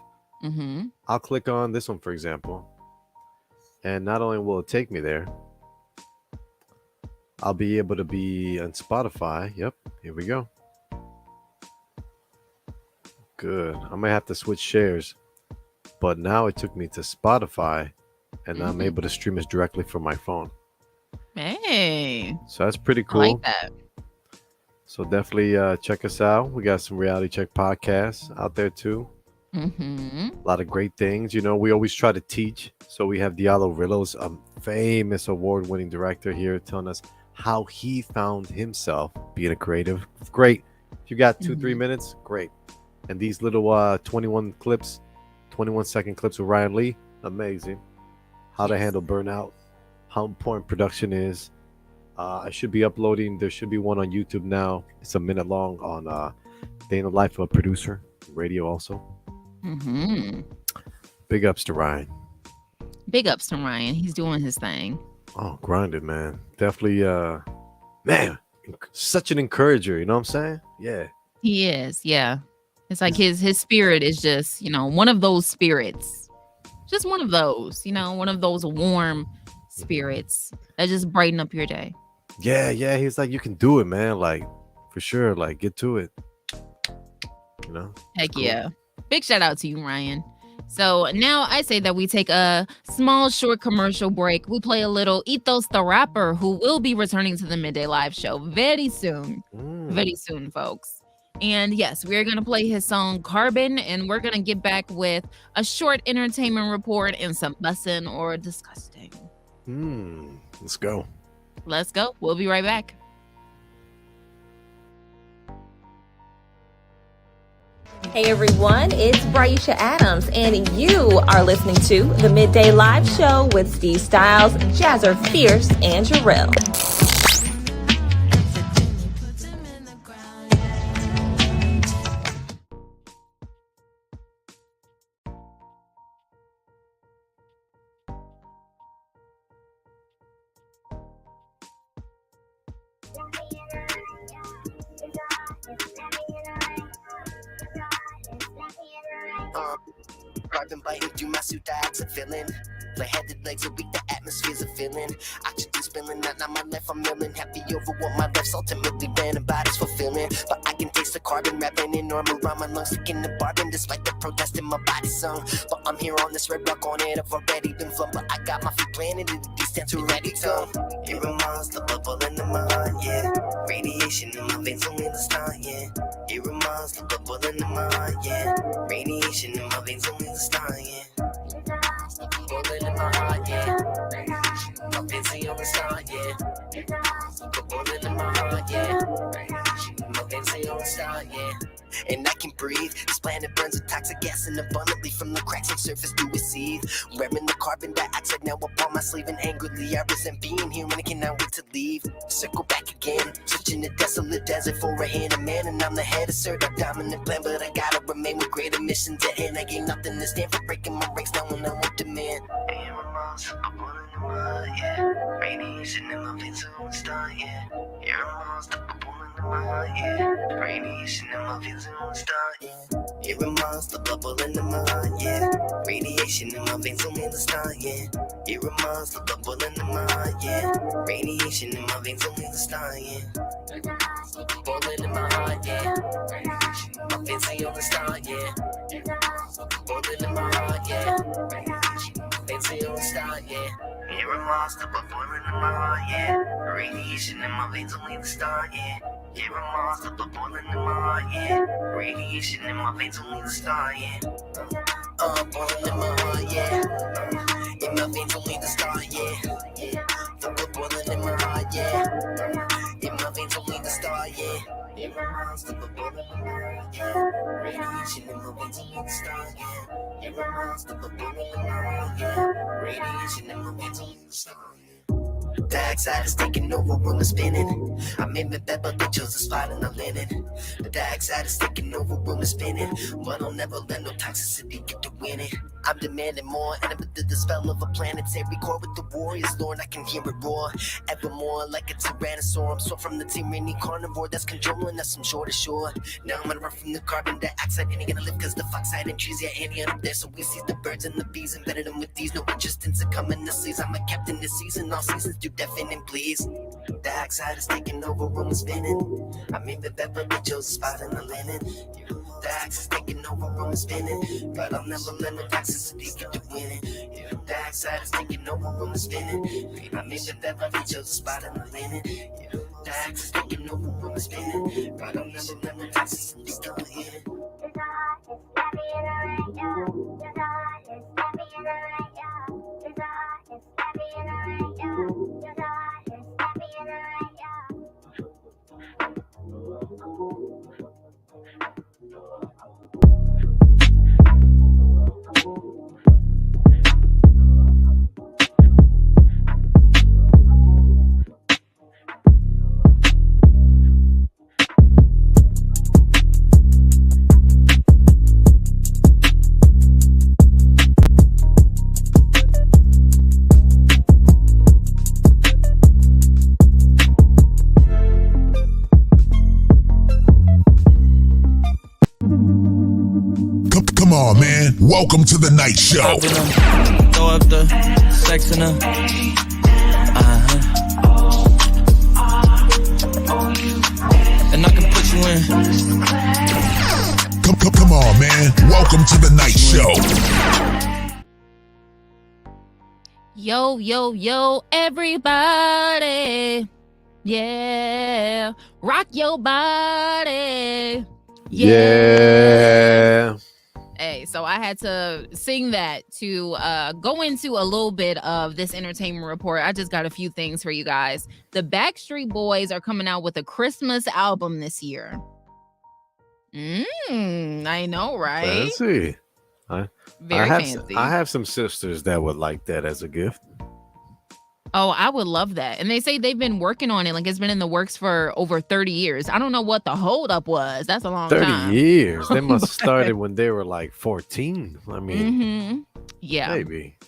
I'll click on this one, for example, and not only will it take me there, I'll be able to be on Spotify. Yep, here we go. Good. I might have to switch shares, but now it took me to Spotify, and I'm able to stream it directly from my phone. Hey. So that's pretty cool. I like that. So definitely check us out. We got some Reality Check podcasts out there too. A lot of great things. You know, we always try to teach. So we have Diallo Riddles, a famous award-winning director here, telling us how he found himself being a creative. Great. If you got 2-3 minutes, great. And these little 21-second clips with Ryan Lee, amazing. How to handle burnout, how important production is. I should be uploading. There should be one on YouTube now. It's a minute long on day in the life of a producer, radio also. Big ups to Ryan. Big ups to Ryan. He's doing his thing. Oh, grinded, man. Definitely, man, such an encourager. You know what I'm saying? Yeah. He is. Yeah. It's like his spirit is just, one of those spirits. Just one of those, one of those warm spirits that just brighten up your day. Yeah. He's like, you can do it, man. Like, for sure. Like, get to it. Heck cool. Yeah. Big shout out to you, Ryan. So now I say that we take a small, short commercial break. We play a little Ethos the Rapper, who will be returning to the Midday Live show very soon. Very soon, folks. And yes, we're going to play his song Carbon, and we're going to get back with a short entertainment report and some bussin' or disgusting. Let's go. Let's go. We'll be right back. Hey everyone, it's Braisha Adams, and you are listening to the Midday Live Show with Steve Stylez, Jazzer Fierce, and Jarrell. Carbon biting through my suit, I act a feeling. Flat-headed legs are weak, the atmosphere's a feeling. Oxygen spilling out, now my life I'm milling. Happy over what my life's ultimately been about is fulfilling. But I can taste the carbon wrapping in armor around my lungs, sticking the bargain despite the protest in my body sung. But I'm here on this red rock on it, I've already been flung. But I got my feet planted in the distance already come. Here a monster bubble in the mind, yeah. Radiation in my veins only the start, yeah. Here a monster bubble in the mind, yeah. Radiation in my veins only the start, yeah. Bullet in my heart, yeah. My fancy on the start, yeah. Bullet in my heart, yeah. My fancy on the start, yeah. And I can breathe. This planet burns with toxic gas and abundantly from the cracks on surface do receive. Wearing the carbon dioxide now up on my sleeve, and angrily I resent being here when I cannot wait to leave. Circle back again, searching the desolate desert for a hand of man, and I'm the head assert a dominant plan, but I gotta remain with greater missions at hand. I ain't nothing to stand for, breaking my ranks down when I won't demand. Air amounts, I'm pulling in my, yeah. Radiation in my veins, so I'm start, yeah. Air amounts, I'm pulling in my, yeah. Radiation in my veins, so I'm start, yeah. Air amounts, the bubble in the mind, yeah. Radiation in my veins, only the start, yeah. Air amounts, the bubble in the mind, yeah. Radiation in my veins, only the start, yeah. Bullet in my heart, yeah. My fancy on the start, yeah. Bullet in my heart, yeah. Fancy on the start, yeah. You're a monster, but boiling in my heart, yeah. Radiation in my veins, only the start, yeah. You're a monster, but boiling in my heart, yeah. Radiation in my veins, only the start, yeah. Boiling in my heart, yeah. In my veins, only the start, yeah. Boiling in my heart, yeah. In my veins, only the start, yeah. You're a monster, but boiling in my heart, yeah. Radiation in my veins, only the start, yeah. You're a monster, but boiling in my heart, yeah. Radiation in my veins, only the start, yeah. The outside is taking over, room is spinning. I'm in the bed, but they chose a spot in the linen. The outside is taking over, room is spinning. But I'll never let no toxicity get to winning. I'm demanding more, and I'm under the spell of a planetary core with the warriors, Lord. I can hear it roar, evermore like a tyrannosaur. I'm so from the tyranny carnivore that's controlling us from shore to shore. Now I'm gonna run from the carbon dioxide, ain't gonna live cause the foxide and trees, yeah, any up there. So we see the birds and the bees, embedded them with these, no interest in succumbing to seas. I'm a captain this season, all seasons do deafening, please. The dioxide is taking over, room is spinning. I mean the bed, but they chose a spot in the linen. The axe is taking over, room is spinning. But I'll never let no toxicity get to winning. The outside is taking over, room is spinning. I mean the bed, but they chose a spot in the linen. The axe is taking over, room is spinning. But I'll never let no toxicity get to winning. Come on, man. Welcome to the night show. Throw up the sex in her. And I can put you in. Come on, man. Welcome to the night show. Yo, yo, yo, everybody. Yeah. Rock your body. Yeah. Hey, so I had to sing that to go into a little bit of this entertainment report. I just got a few things for you guys. The Backstreet Boys are coming out with a Christmas album this year. I know, right? Fancy. Very fancy. I have some sisters that would like that as a gift. Oh, I would love that. And they say they've been working on it. Like it's been in the works for over 30 years. I don't know what the holdup was. That's a long 30 time. years. They must have started when they were like 14. I mean, yeah. Maybe.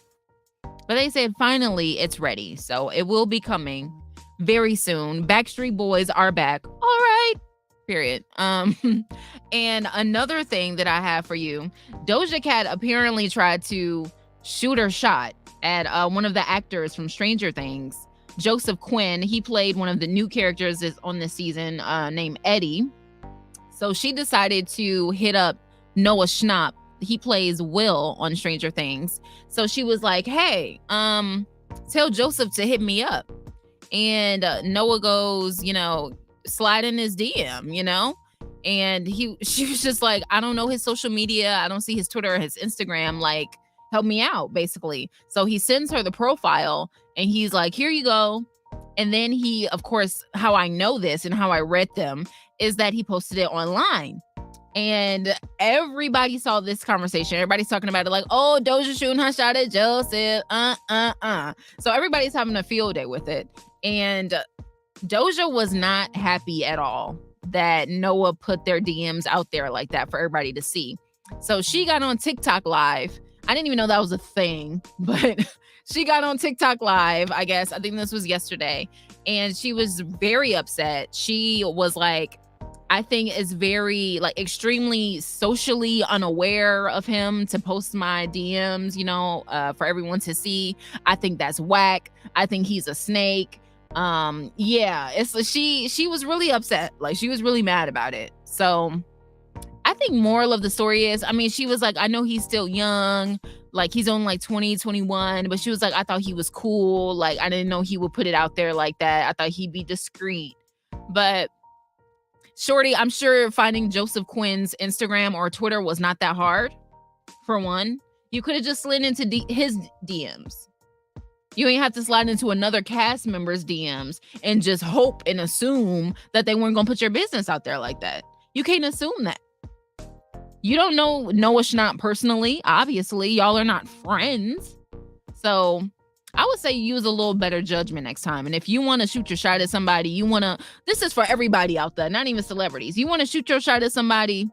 But they said finally it's ready. So it will be coming very soon. Backstreet Boys are back. All right. Period. And another thing that I have for you, Doja Cat apparently tried to shoot her shot at one of the actors from Stranger Things, Joseph Quinn. He played one of the new characters on this season named Eddie. So she decided to hit up Noah Schnapp. He plays Will on Stranger Things. So she was like, hey, tell Joseph to hit me up. And Noah goes, slide in his DM, and she was just like, I don't know his social media. I don't see his Twitter or his Instagram. Like, help me out, basically. So he sends her the profile and he's like, here you go. And then he, of course, how I know this and how I read them is that he posted it online. And everybody saw this conversation. Everybody's talking about it like, oh, Doja shooting her shot at Joseph. So everybody's having a field day with it. And Doja was not happy at all that Noah put their DMs out there like that for everybody to see. So she got on TikTok Live. I didn't even know that was a thing, but she got on TikTok Live, I guess. I think this was yesterday. And she was very upset. She was like, I think is very extremely socially unaware of him to post my DMs, for everyone to see. I think that's whack. I think he's a snake. She was really upset. Like she was really mad about it. So I think moral of the story is, she was like, I know he's still young, like he's only like 20, 21, but she was like, I thought he was cool. Like I didn't know he would put it out there like that. I thought he'd be discreet. But shorty, I'm sure finding Joseph Quinn's Instagram or Twitter was not that hard. For one, you could have just slid into his DMs. You ain't have to slide into another cast member's DMs and just hope and assume that they weren't gonna put your business out there like that. You can't assume that. You don't know Noah Schnapp personally. Obviously, y'all are not friends. So I would say use a little better judgment next time. And if you want to shoot your shot at somebody, this is for everybody out there, not even celebrities. You want to shoot your shot at somebody,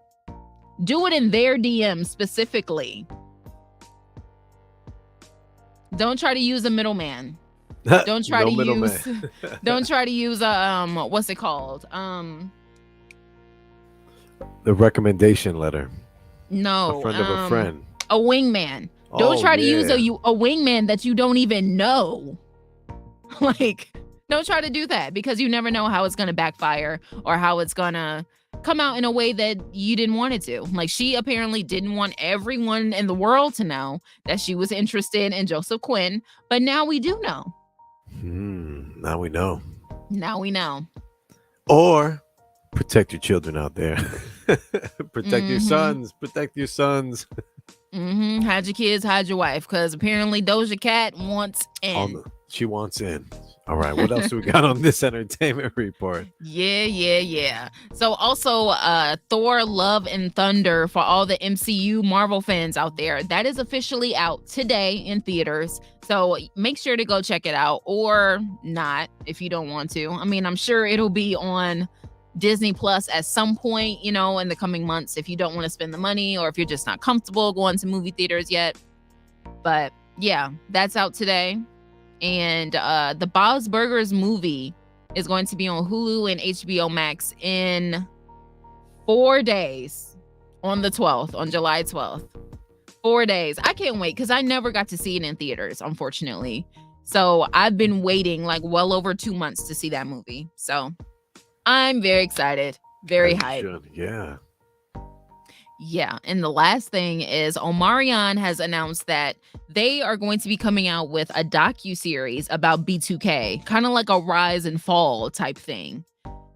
do it in their DM specifically. Don't try to use a middleman. Don't try to use don't try to use a what's it called? The recommendation letter. No. A friend of a friend. A wingman. Don't try to use a wingman that you don't even know. Like, don't try to do that because you never know how it's going to backfire or how it's going to come out in a way that you didn't want it to. Like, she apparently didn't want everyone in the world to know that she was interested in Joseph Quinn, but now we do know. Now we know. Now we know. Or protect your children out there. Protect your sons. Protect your sons. Hide your kids, hide your wife, because apparently Doja Cat wants in. She wants in. All right, what else do we got on this entertainment report? Yeah. So also Thor Love and Thunder for all the MCU Marvel fans out there. That is officially out today in theaters. So make sure to go check it out, or not if you don't want to. I mean, I'm sure it'll be on Disney Plus at some point, in the coming months if you don't want to spend the money or if you're just not comfortable going to movie theaters yet. But yeah, that's out today. And the Bob's Burgers movie is going to be on Hulu and HBO Max in 4 days on the 12th, on July 12th. 4 days. I can't wait because I never got to see it in theaters, unfortunately. So I've been waiting like well over 2 months to see that movie. So I'm very excited. Very hyped. Yeah. Yeah. And the last thing is Omarion has announced that they are going to be coming out with a docuseries about B2K, kind of like a rise and fall type thing.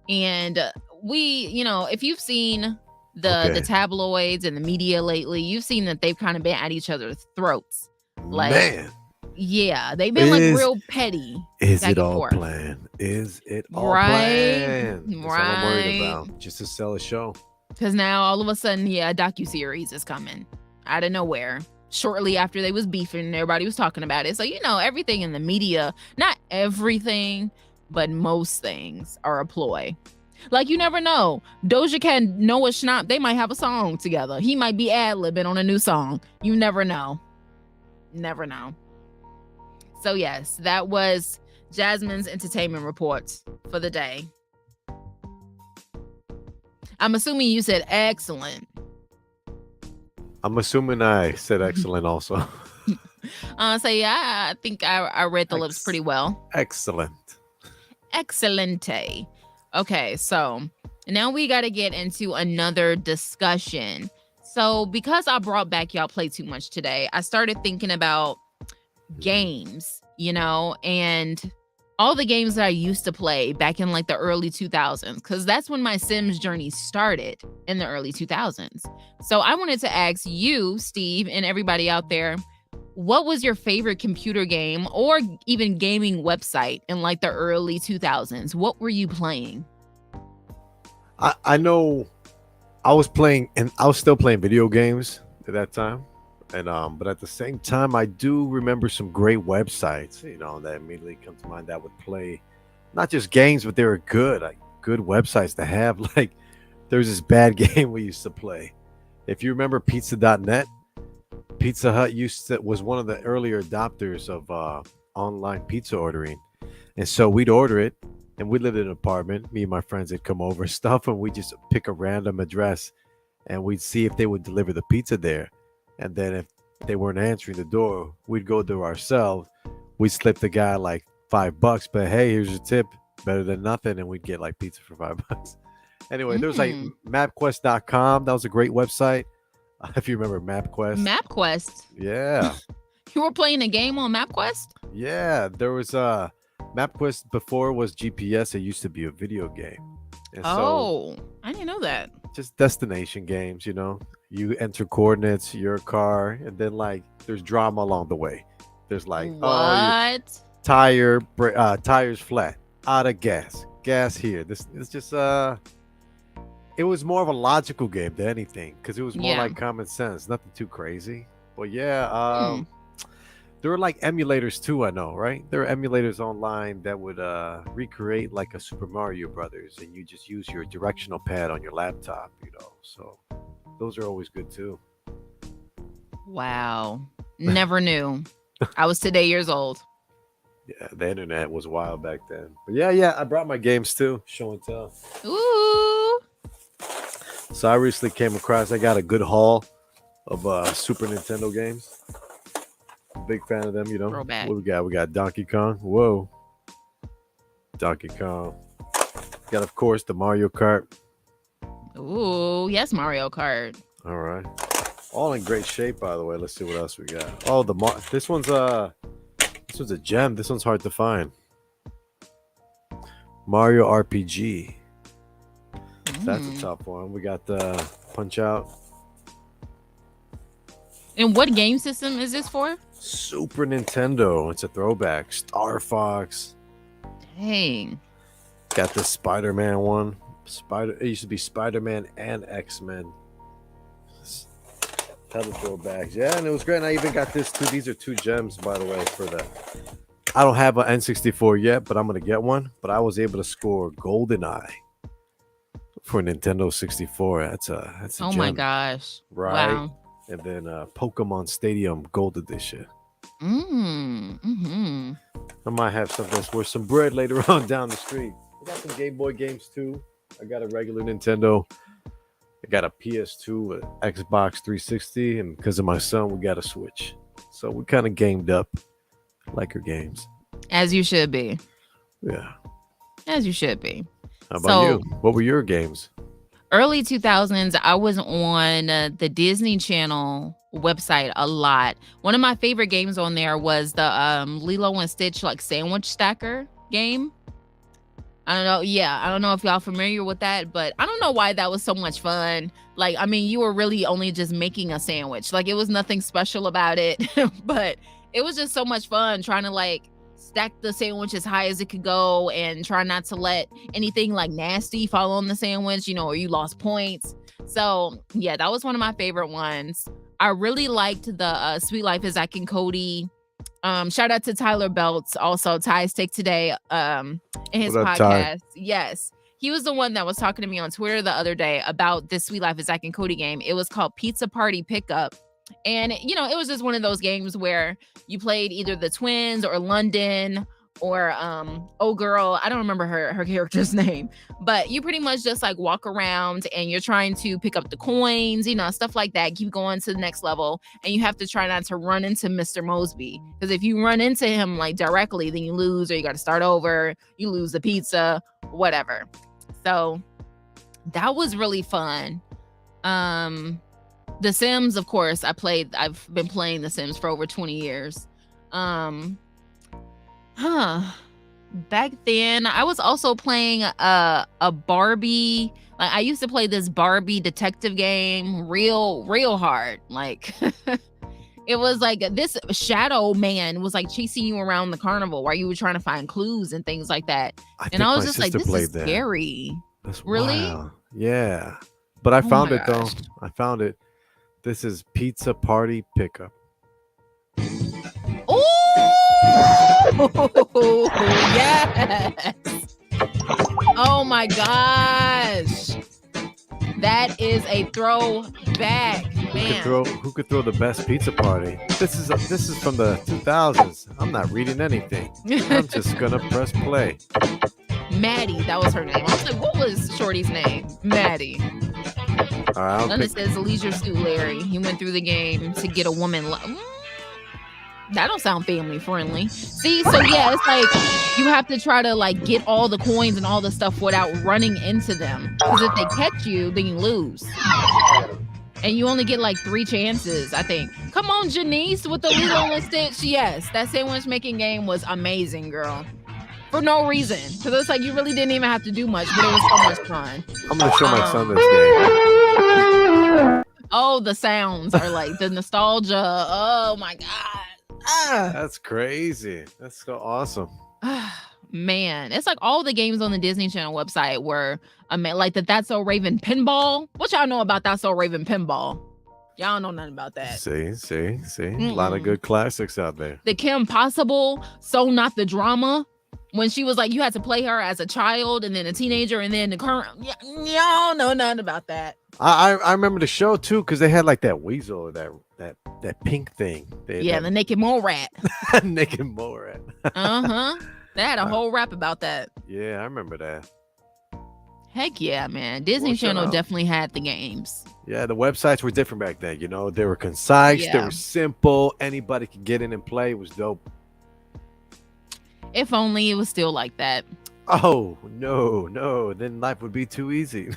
And if you've seen the tabloids and the media lately, you've seen that they've kind of been at each other's throats. Like, man. Yeah, they've been like real petty. Is it all planned? Is it all planned? That's all I'm worried about. Just to sell a show. Because now all of a sudden, a docuseries is coming out of nowhere. Shortly after they was beefing, everybody was talking about it. So, everything in the media, not everything, but most things are a ploy. Like, you never know. Doja Cat and Noah Schnapp, they might have a song together. He might be ad-libbing on a new song. You never know. Never know. So, yes, that was Jasmine's entertainment reports for the day. I'm assuming you said excellent. I'm assuming I said excellent also. I think I read the lips pretty well. Excellent. Excelente. Okay, so now we got to get into another discussion. So because I brought back Y'all Play Too Much today, I started thinking about games, and all the games that I used to play back in like the early 2000s, because that's when my Sims journey started, in the early 2000s. So I wanted to ask you, Steve, and everybody out there, what was your favorite computer game or even gaming website in like the early 2000s? What were you playing? I know I was still playing video games at that time. And but at the same time, I do remember some great websites, that immediately come to mind that would play not just games, but they were good websites to have. Like, there's this bad game we used to play. If you remember pizza.net, Pizza Hut was one of the earlier adopters of online pizza ordering. And so we'd order it, and we lived in an apartment. Me and my friends would come over and stuff, and we'd just pick a random address, and we'd see if they would deliver the pizza there. And then if they weren't answering the door, we'd go there ourselves. We'd slip the guy like $5, but hey, here's your tip. Better than nothing. And we'd get like pizza for $5. Anyway, there was like mapquest.com. That was a great website. If you remember MapQuest. MapQuest? Yeah. You were playing a game on MapQuest? Yeah, there was MapQuest before it was GPS. It used to be a video game. And I didn't know that. Just destination games, You enter coordinates, your car, and then like there's drama along the way. There's like tires flat, out of gas here. This is just it was more of a logical game than anything because it was more like common sense, nothing too crazy. But There were like emulators too, I know, right? There are emulators online that would recreate like a Super Mario Brothers, and you just use your directional pad on your laptop, So those are always good too. Wow. Never knew. I was today years old. Yeah, the internet was wild back then. But yeah, I brought my games too, show and tell. Ooh. So I recently came across, I got a good haul of Super Nintendo games. Big fan of them, Throwback. What we got? We got Donkey Kong. Whoa. Donkey Kong. Got, of course, the Mario Kart. Ooh, yes, Mario Kart. All right. All in great shape, by the way. Let's see what else we got. Oh, this one's a gem. This one's hard to find. Mario RPG. That's a tough one. We got the Punch Out. And what game system is this for? Super Nintendo. It's a throwback. Star Fox. Dang. Got the Spider-Man one. It used to be Spider-Man and X-Men. Hella throwbacks. Yeah, and it was great. And I even got this too. These are 2 gems, by the way, for the... I don't have an N64 yet, but I'm going to get one. But I was able to score GoldenEye for Nintendo 64. That's a Oh gem. my gosh. Right. Wow. And then Pokemon Stadium Gold Edition. Mm-hmm. I might have something that's worth some bread later on down the street. I got some Game Boy games too. I got a regular Nintendo. I got a PS2, an Xbox 360, and because of my son, we got a Switch. So we kind of gamed up like our games. As you should be. Yeah. As you should be. How about you? What were your games? Early 2000s, I was on the Disney Channel website a lot. One of my favorite games on there was the Lilo and Stitch like sandwich stacker game. I don't know. Yeah, I don't know if y'all familiar with that, but I don't know why that was so much fun. Like, I mean, you were really only just making a sandwich. Like, it was nothing special about it, but it was just so much fun trying to like stack the sandwich as high as it could go and try not to let anything like nasty fall on the sandwich, or you lost points. So yeah, that was one of my favorite ones. I really liked the Sweet Life of Zack and Cody. Shout out to Tyler Belts, also Ty's Take Today in his What up, podcast. Ty? Yes. He was the one that was talking to me on Twitter the other day about this Sweet Life of Zack and Cody game. It was called Pizza Party Pickup. And, it was just one of those games where you played either the twins or London or oh girl, I don't remember her character's name, but you pretty much just like walk around and you're trying to pick up the coins, stuff like that, keep going to the next level, and you have to try not to run into Mr. Mosby, because if you run into him like directly, then you lose, or you got to start over, you lose the pizza, whatever. So that was really fun. The Sims, of course, I've been playing The Sims for over 20 years. Back then, I was also playing a Barbie. Like, I used to play this Barbie detective game real hard. Like, it was like this shadow man was like chasing you around the carnival while you were trying to find clues and things like that. And I was just like, this is scary. That's really wild. Yeah. But I found it though. gosh. I found it. This is Pizza Party Pickup. Oh, yes. Oh my gosh. That is a throwback, man. Who could throw the best pizza party? This is from the 2000s. I'm not reading anything. I'm just gonna press play. Maddie, that was her name. I was like, what was Shorty's name? Maddie. All right, And it says Leisure Suit Larry. He went through the game to get a woman. That don't sound family friendly. See, so yeah, it's like you have to try to like get all the coins and all the stuff without running into them. Because if they catch you, then you lose. And you only get like 3 chances, I think. Come on, Janice, with the Lilo and Stitch. Yes, that sandwich making game was amazing, girl. For no reason. Because it's like you really didn't even have to do much, but it was so much fun. I'm gonna show my son this game. Oh, the sounds are like the nostalgia. Oh my God. That's crazy. That's so awesome. Man, it's like all the games on the Disney Channel website were like the That's So Raven pinball. What y'all know about That's So Raven pinball? Y'all don't know nothing about that. See. A lot of good classics out there. The Kim Possible, So Not the Drama. When she was like, you had to play her as a child and then a teenager and then the current. Y'all know nothing about that. I remember the show too because they had like that weasel, that pink thing. The Naked Mole Rat. Naked Mole Rat. They had a whole rap about that. Yeah, I remember that. Heck yeah, man. Disney Channel definitely had the games. Yeah, the websites were different back then. You know, they were concise, they were simple. Anybody could get in and play. It was dope. If only it was still like that. Oh, no. Then life would be too easy.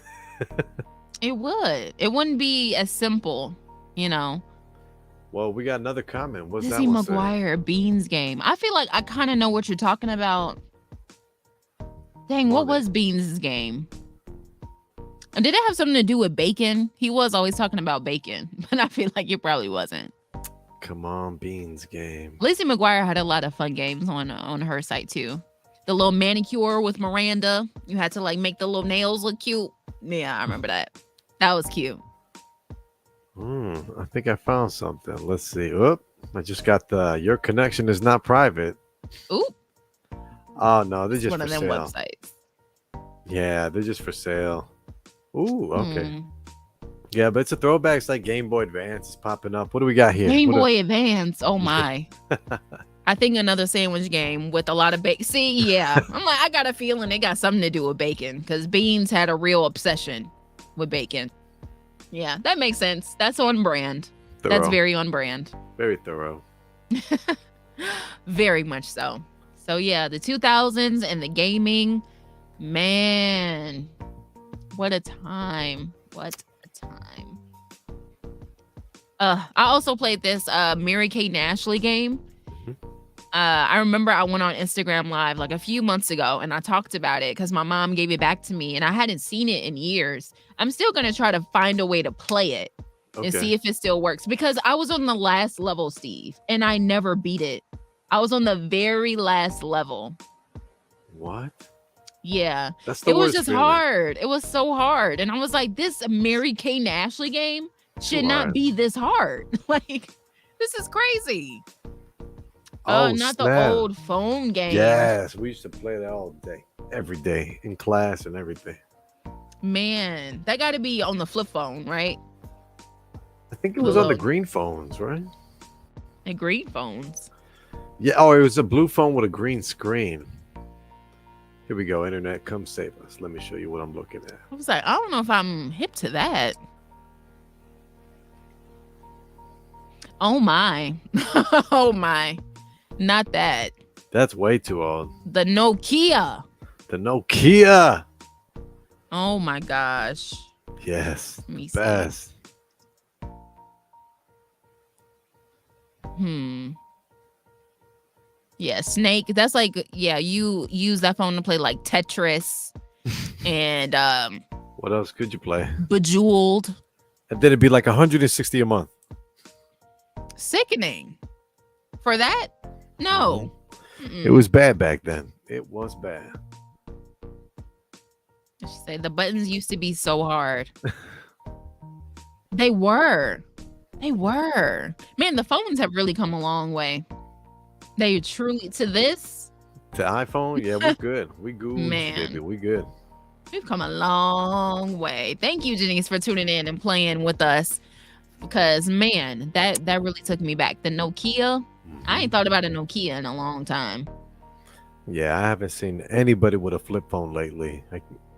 It would. It wouldn't be as simple, you know. Well, we got another comment. What's Lizzie that one McGuire, Beans Game. I feel like I kind of know what you're talking about. Dang, what was Beans' game? Did it have something to do with bacon? He was always talking about bacon, but I feel like it probably wasn't. Come on, Beans Game. Lizzie McGuire had a lot of fun games on her site too. The little manicure with Miranda. You had to like make the little nails look cute. Yeah, I remember that. That was cute. I think I found something. Let's see. Oop, I just got your connection is not private. Oop. Oh no, they're just one for of them sale. websites. Yeah, they're just for sale. Ooh, okay. Yeah, but it's a throwback. It's like Game Boy Advance is popping up. What do we got here? Game Boy Advance. Oh my. I think another sandwich game with a lot of bacon. See, yeah. I'm like, I got a feeling it got something to do with bacon because Beans had a real obsession with bacon. Yeah, that makes sense. That's on brand. Thorough. That's very on brand. Very thorough. Very much so. So yeah, the 2000s and the gaming, man, what a time. What a time. I also played this Mary Kate and Ashley game. I remember I went on Instagram Live like a few months ago and I talked about it because my mom gave it back to me and I hadn't seen it in years. I'm still going to try to find a way to play it and see if it still works because I was on the last level, Steve, and I never beat it. I was on the very last level. What? Yeah. That's the it was worst just feeling. hard. It was so hard. And I was like, this Mary Kate and Ashley game should not be this hard. Like, this is crazy. Not the old phone game. Yes, we used to play that all day, every day, in class and everything. Man, that got to be on the flip phone, right? I think it was on the green phones, right? The green phones. Yeah, oh, it was a blue phone with a green screen. Here we go, internet, come save us. Let me show you what I'm looking at. I was like, I don't know if I'm hip to that. Oh my. Oh my. Not that. That's way too old. The Nokia. The Nokia. Oh my gosh. Yes. Let me see. Best. Yeah, Snake. That's like, yeah, you use that phone to play like Tetris and what else could you play? Bejeweled. And then it'd be like 160 a month. Sickening. For that? No. It was bad back then. It was bad. I should say the buttons used to be so hard. They were. Man, the phones have really come a long way. They truly to this. The iPhone, yeah, we're good. We good. Man. Baby. We good. We've come a long way. Thank you, Janice, for tuning in and playing with us. Because man, that really took me back. The Nokia. I ain't thought about a Nokia in a long time. Yeah, I haven't seen anybody with a flip phone lately.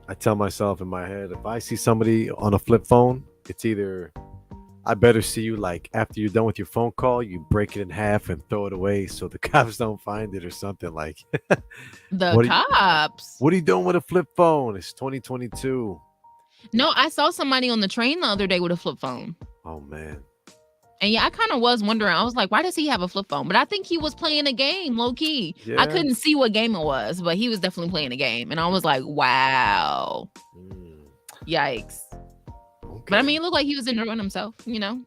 I tell myself in my head, if I see somebody on a flip phone, it's either I better see you like after you're done with your phone call, you break it in half and throw it away so the cops don't find it or something like. The cops. What are you doing with a flip phone? It's 2022. No, I saw somebody on the train the other day with a flip phone. Oh man. And yeah, I kind of was wondering. I was like, why does he have a flip phone? But I think he was playing a game, low key. Yeah. I couldn't see what game it was, but he was definitely playing a game. And I was like, wow. Yikes. Okay. But I mean, it looked like he was enjoying himself, you know?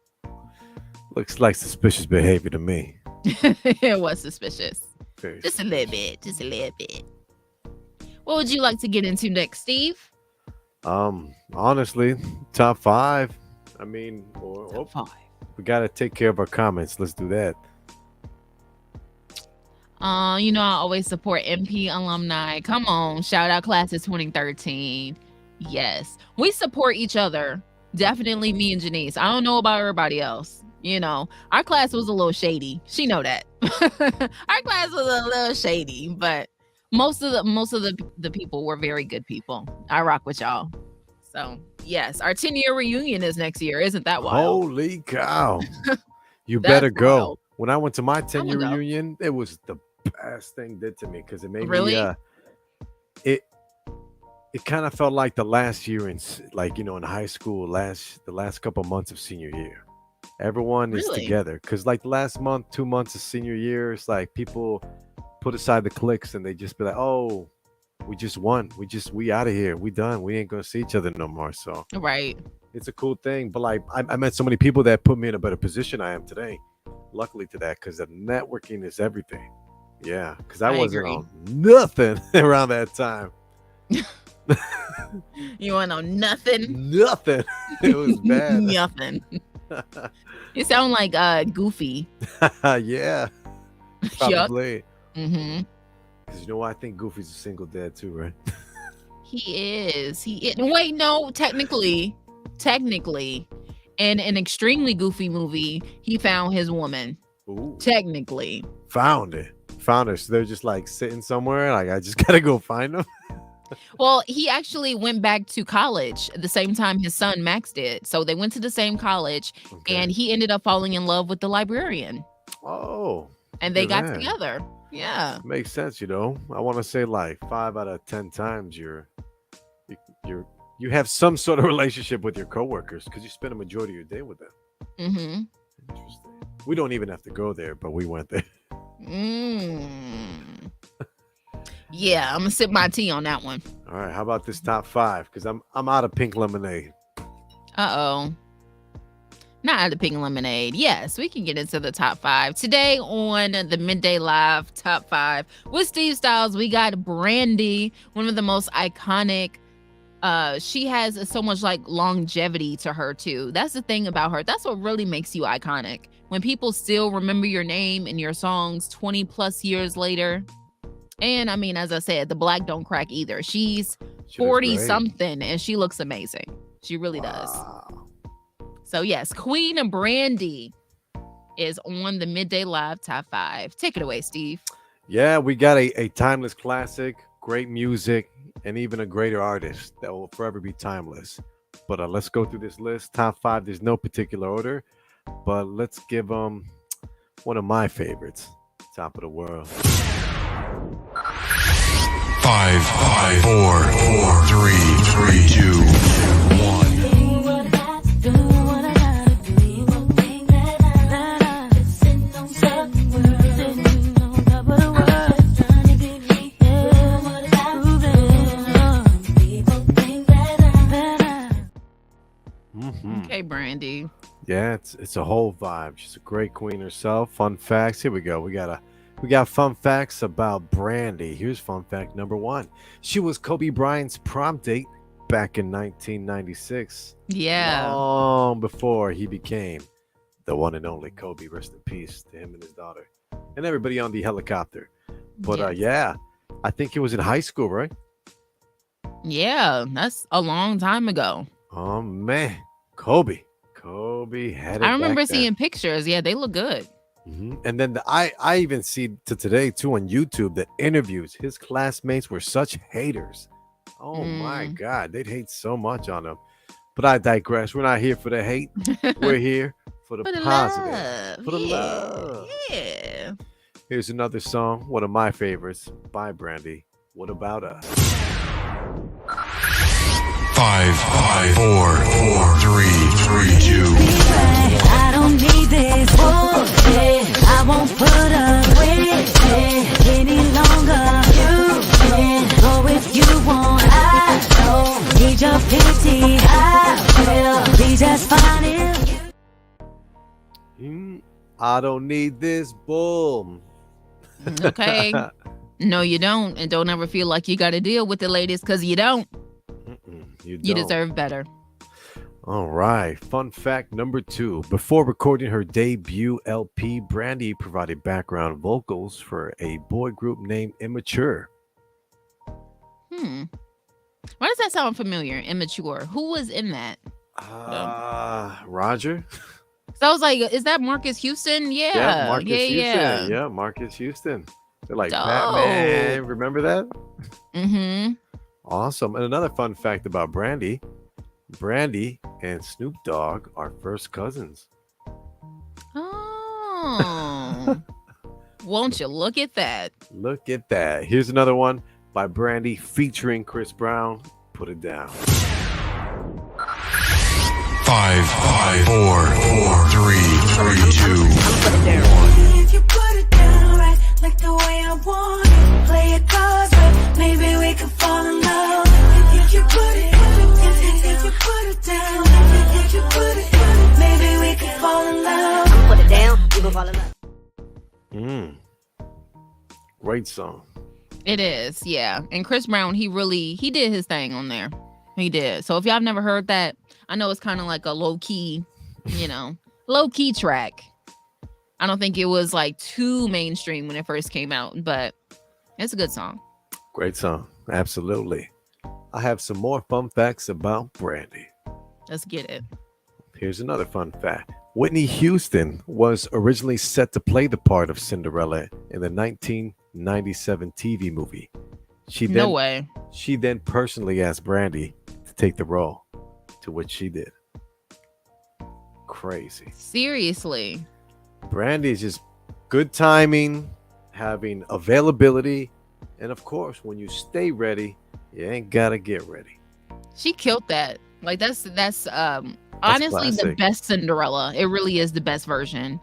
Looks like suspicious behavior to me. It was suspicious. Very Just a little bit. Just a little bit. What would you like to get into next, Steve? Honestly, top 5. I mean, Top 5. We got to take care of our comments. Let's do that. You know, I always support MP alumni. Come on, shout out class of 2013. Yes, we support each other. Definitely me and Janice. I don't know about everybody else. You know, our class was a little shady. She know that. Our class was a little shady, but most of the people were very good people. I rock with y'all. So yes, our 10-year reunion is next year. Isn't that wild? Holy cow! You That's better go. wild. When I went to my 10-year go. reunion, it was the best thing did to me because it made Really? me. It kind of felt like the last year in in high school, the last couple months of senior year. Everyone is Really? together because like the last month, 2 months of senior year, it's like people put aside the cliques and they just be like, oh, we just won. We out of here. We done. We ain't gonna see each other no more. So Right. it's a cool thing. But like I met so many people that put me in a better position I am today. Luckily to that, because the networking is everything. Yeah, because I wasn't agree. on nothing around that time. You want to know nothing? Nothing. It was bad. Nothing. You sound like Goofy. Yeah, probably. Mm-hmm. Because you know what? I think Goofy's a single dad too, right? He is. Wait, no. Technically, in an extremely goofy movie, he found his woman. Ooh. Technically. Found her. So they're just like sitting somewhere. Like I just gotta go find them. Well, he actually went back to college at the same time his son Max did. So they went to the same college, and he ended up falling in love with the librarian. Oh. And they look got at that. together. Yeah. Makes sense, you know. I want to say like 5 out of 10 times you have some sort of relationship with your coworkers because you spend a majority of your day with them. Mm-hmm. Interesting. We don't even have to go there, but we went there. Yeah, I'm gonna sip my tea on that one. All right, how about this top 5? Because I'm out of pink lemonade. Uh-oh. Not out of pink lemonade. Yes, we can get into the top 5. Today on the Midday Live top 5 with Steve Stylez, we got Brandy, one of the most iconic. She has so much like longevity to her too. That's the thing about her. That's what really makes you iconic. When people still remember your name and your songs 20 plus years later. And I mean, as I said, the black don't crack either. She's 40 something and she looks amazing. She really does. So yes, Queen Brandy is on the Midday Live top 5. Take it away, Steve. Yeah, we got a timeless classic, great music, and even a greater artist that will forever be timeless. But let's go through this list. Top 5, there's no particular order, but let's give them one of my favorites, Top of the World. 5, 4, 3, 2, 1. Okay, Brandy. Yeah, it's a whole vibe. She's a great queen herself. Fun facts. Here we go. We got fun facts about Brandy. Here's fun fact number 1. She was Kobe Bryant's prom date back in 1996. Yeah. Long before he became the one and only Kobe. Rest in peace to him and his daughter. And everybody on the helicopter. But yeah, I think it was in high school, right? Yeah, that's a long time ago. Oh, man. Kobe had it. I remember back then. seeing pictures. Yeah, they look good. Mm-hmm. And then I even see to today too on YouTube the interviews. His classmates were such haters. Oh my God, they'd hate so much on him. But I digress. We're not here for the hate. We're here for the positive, love. for the love. Yeah. Here's another song, one of my favorites by Brandy. What About Us? 5, 4, 3, 2. I don't need this bullshit. I won't put up with it any longer. You can go if you want. I don't need your pity. I will be just fine if you. I don't need this bull. Okay. No, you don't. And don't ever feel like you got to deal with the ladies because you don't. You deserve better. All right. Fun fact number 2. Before recording her debut LP, Brandy provided background vocals for a boy group named Immature. Why does that sound familiar? Immature. Who was in that? Roger? So I was like, is that Marcus Houston? Yeah. Marcus Houston. Yeah, Marcus Houston. They're like, Dope. Batman. Remember that? Mm-hmm. Awesome. And another fun fact about Brandy and Snoop Dogg are first cousins. Oh. Won't you look at that? Look at that. Here's another one by Brandy featuring Chris Brown. Put it down. 5, 4, 3, 2, 1. If you put it down right, like the way I want it, play it cards right, maybe we can fall in love. If you put it, if you put it down, if you put it, maybe we can fall in love. Put it down, you gon' fall in love. Great song. It is, yeah. And Chris Brown, he did his thing on there. He did. So if y'all have never heard that, I know it's kind of like a low-key, low-key track. I don't think it was like too mainstream when it first came out, but it's a good song. Great song. Absolutely. I have some more fun facts about Brandy. Let's get it. Here's another fun fact. Whitney Houston was originally set to play the part of Cinderella in the 1997 TV movie. No way. She then personally asked Brandy to take the role, to which she did. Crazy. Seriously. Brandy is just good timing, having availability, and of course, when you stay ready, you ain't gotta get ready. She killed that. Like that's honestly classic. the best Cinderella. It really is the best version.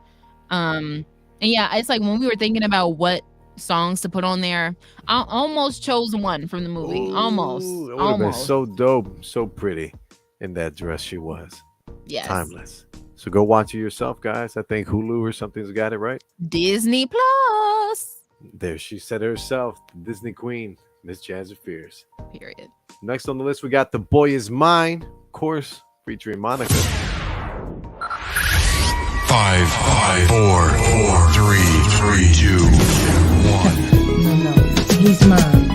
And yeah, it's like when we were thinking about what songs to put on there, I almost chose one from the movie. Almost. It would have been so dope, so pretty in that dress she was. Yes. Timeless. So go watch it yourself, guys. I think Hulu or something's got it right. Disney Plus. There she said herself, the Disney Queen, Miss Jazzy Fierce. Period. Next on the list, we got The Boy Is Mine, of course, featuring Monica. 5, 4, 3, 2, 1. He's mine.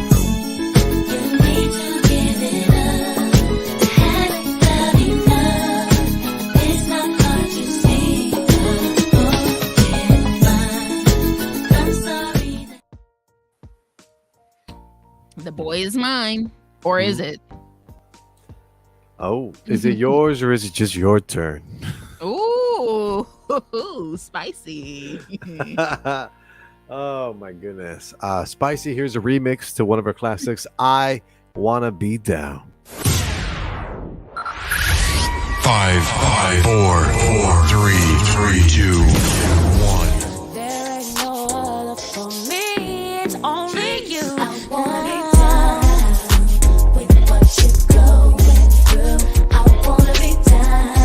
The Boy Is Mine. Or is it? Oh, is it yours or is it just your turn? Ooh, spicy. Oh my goodness. Spicy, here's a remix to one of her classics, I Wanna Be Down. 5, 4, 3, 2, 1. There ain't no other for me, it's only you. I wanna be down with what you're going through. I wanna be down.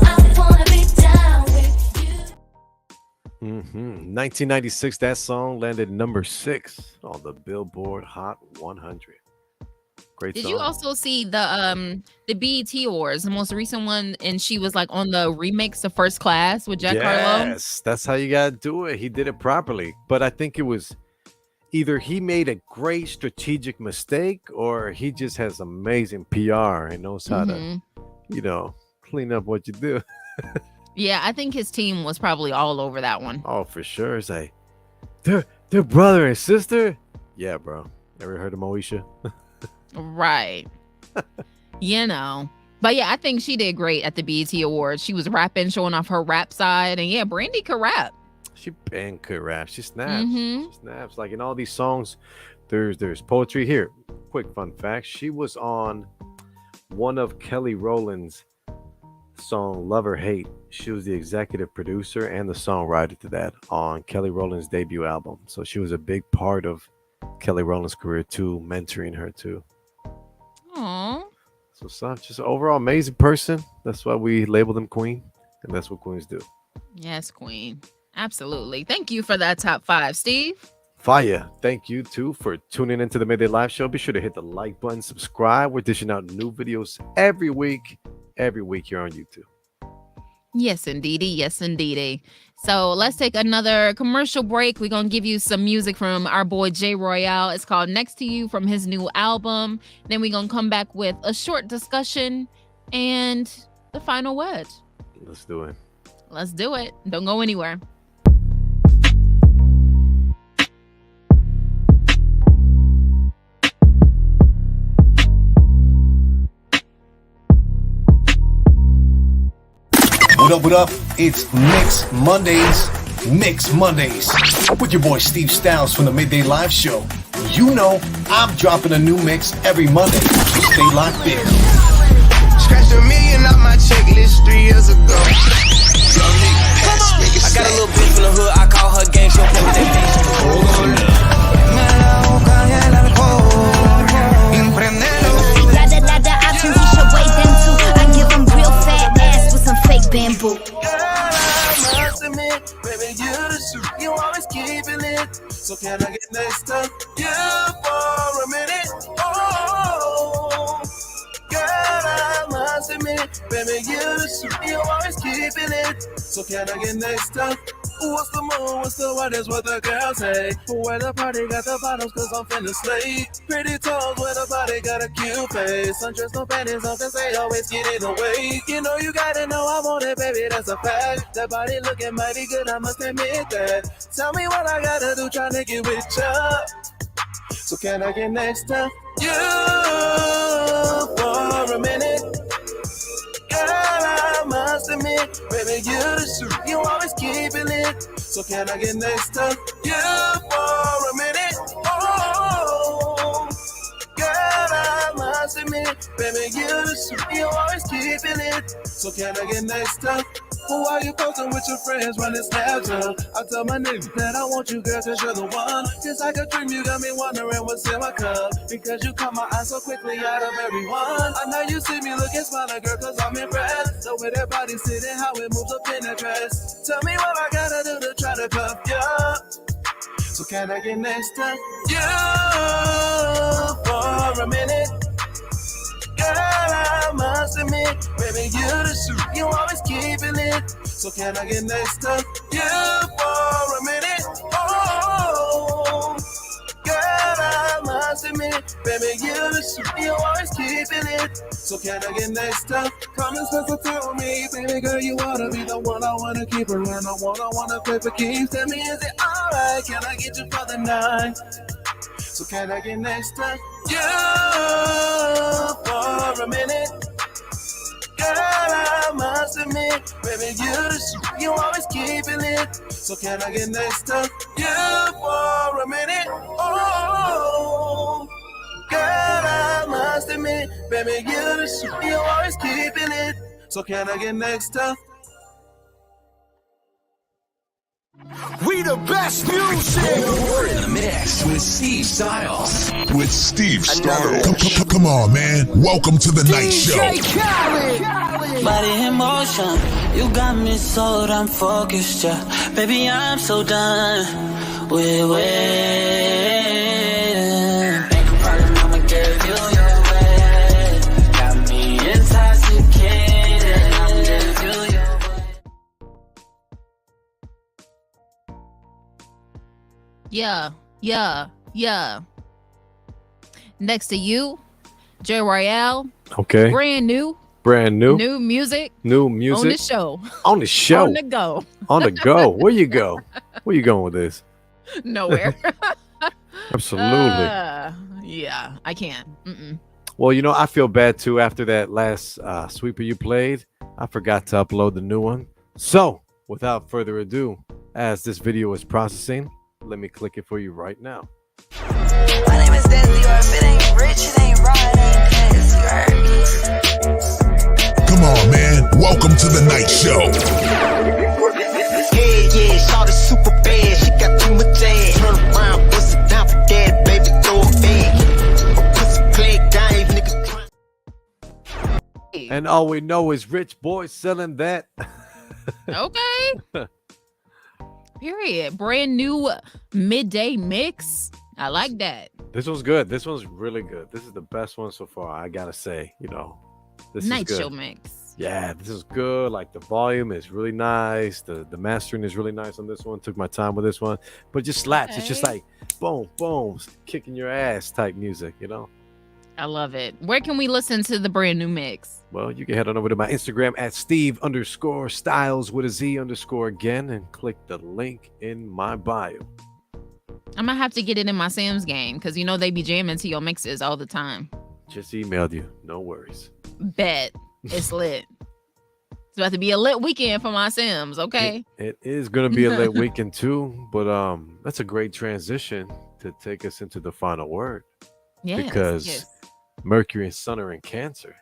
I wanna be down with you. 1996, that song landed number 6 on the Billboard Hot 100. Great Did song. you also see the BET Awards, the most recent one, and she was like on the remix of First Class with Jack Harlow? Yes, that's how you gotta do it. He did it properly, but I think it was either he made a great strategic mistake or he just has amazing PR and knows how to, clean up what you do. Yeah, I think his team was probably all over that one. Oh, for sure. It's like they're brother and sister. Yeah, bro. Ever heard of Moesha? Right. But yeah, I think she did great at the BET Awards. She was rapping, showing off her rap side. And yeah, Brandy could rap. She bang could rap. She snaps. Mhm. She snaps. Like in all these songs, there's poetry here. Quick fun fact. She was on one of Kelly Rowland's song Love or Hate. She was the executive producer and the songwriter to that on Kelly Rowland's debut album. So she was a big part of Kelly Rowland's career too, mentoring her too. Aww. So just an overall amazing person. That's why we label them queen, and that's what queens do. Yes, queen. Absolutely. Thank you for that top 5, Steve. Fire. Thank you too for tuning into the Midday Live Show. Be sure to hit the like button, subscribe. We're dishing out new videos every week. every week here on YouTube. Yes, indeedy. Yes, indeedy. So let's take another commercial break. We're going to give you some music from our boy Jay Royale. It's called Next to You from his new album. Then we're going to come back with a short discussion and the final word. Let's do it. Let's do it. Don't go anywhere. What up? It's Mix Mondays. Mix Mondays. With your boy Steve Stylez from the Midday Live Show. You know I'm dropping a new mix every Monday. So stay locked in. Scratched $1 million off my checklist 3 years ago. I got a little bitch from the hood, I call her gang, she'll play with that The options you should weigh them too. I give them real fat ass with some fake bamboo. Baby, you the shoot, you always keep it lit. So can I get next to you for a minute? Oh, girl, I must admit, baby, you the shoot, you always keep it lit. So can I get next to? What's the mood? What's the word? That's what the girls say. Where the party got the bottles, cause I'm finna slay. Pretty toes, where the body got a cute face. Undressed, no panties on, cause they always get in the way. You know you gotta know I want it, baby, that's a fact. That body looking mighty good, I must admit that. Tell me what I gotta do, tryna get with ya. So can I get next to you for a minute? Girl, I must admit, baby, you the shoot, you always keep it lit. So can I get next to you for a minute? Oh, girl, I must admit, baby, you the shoot, you always keep it lit. So can I get next to? Who are you posting with your friends running Snapchat? I tell my niggas that I want you, girl, cause you're the one. Just like a dream, you got me wondering what's in my cup. Because you caught my eye so quickly out of everyone. I know you see me looking smiling, girl, cause I'm impressed. The way that body sitting, how it moves up in that dress. Tell me what I gotta do to try to cuff you. So can I get next to you for a minute? Girl, I must admit, baby, you the shoot, you always keep it lit. So can I get next to you for a minute? Oh, girl, I must admit, baby, you the shoot, you always keep it lit. So can I get next to? Come and spend some time with me, baby girl, you wanna be the one I wanna keep around. I wanna play for keeps. Tell me, is it alright? Can I get you for the night? So can I get next to you for a minute? Girl, I must admit, baby, you the shoot, you always keep it lit. So can I get next to you for a minute? Oh, girl, I must admit, baby, you the shoot, you always keep it lit. So can I get next to? We the best music. We're in the mix with Steve Stylez. With Steve Stylez. Come on, man. Welcome to the night show. Body in motion, you got me sold, I'm focused, yeah. Baby, I'm so done with waiting. Ain't no problem, I'ma give you your way. Got me intoxicated, I'ma give you your way. Yeah. Next to you, Jay Royale. Okay. Brand new music. New music. On the show. On the show. On the go. On the go. Where you go? Where you going with this? Nowhere. Absolutely. Yeah, I can't. Well, you know, I feel bad too. After that last sweeper you played, I forgot to upload the new one. So, without further ado, as this video is processing, let me click it for you right now. My name is Deadly, or if it ain't rich, it ain't raw, it ain't piss, you heard me. Come on, man. Welcome to the night show. Yeah, shawty super bad, she got too much ass. Turn around, bust it down for dead, baby, throw it back. Pussy play game, niggas. And all we know is Rich Boy selling that. Okay. Period. Brand new midday mix. I like that. This one's good. This one's really good. This is the best one so far. I gotta say, you know, this Night is good. show mix. Yeah, this is good. Like the volume is really nice. The mastering is really nice on this one. Took my time with this one, but it just slaps. It's just like boom, boom, kicking your ass type music, you know? I love it. Where can we listen to the brand new mix? Well, you can head on over to my Instagram at Steve_Styles with a Z _ again and click the link in my bio. I'm gonna have to get it in my Sims game because you know they be jamming to your mixes all the time. Just emailed you. No worries. Bet. It's lit. It's about to be a lit weekend for my Sims, okay? It is going to be a lit weekend too, but that's a great transition to take us into the final word. Yes, because Mercury and Sun are in Cancer.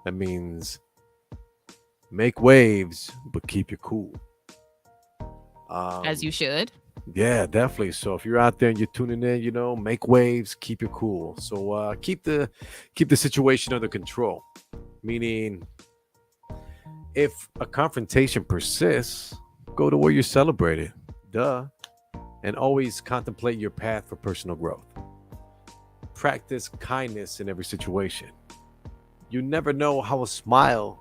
That means make waves, but keep your cool. As you should. Yeah, definitely. So if you're out there and you're tuning in, you know, make waves, keep your cool. So keep the situation under control. Meaning, if a confrontation persists, go to where you're celebrated. Duh. And always contemplate your path for personal growth. Practice kindness in every situation. You never know how a smile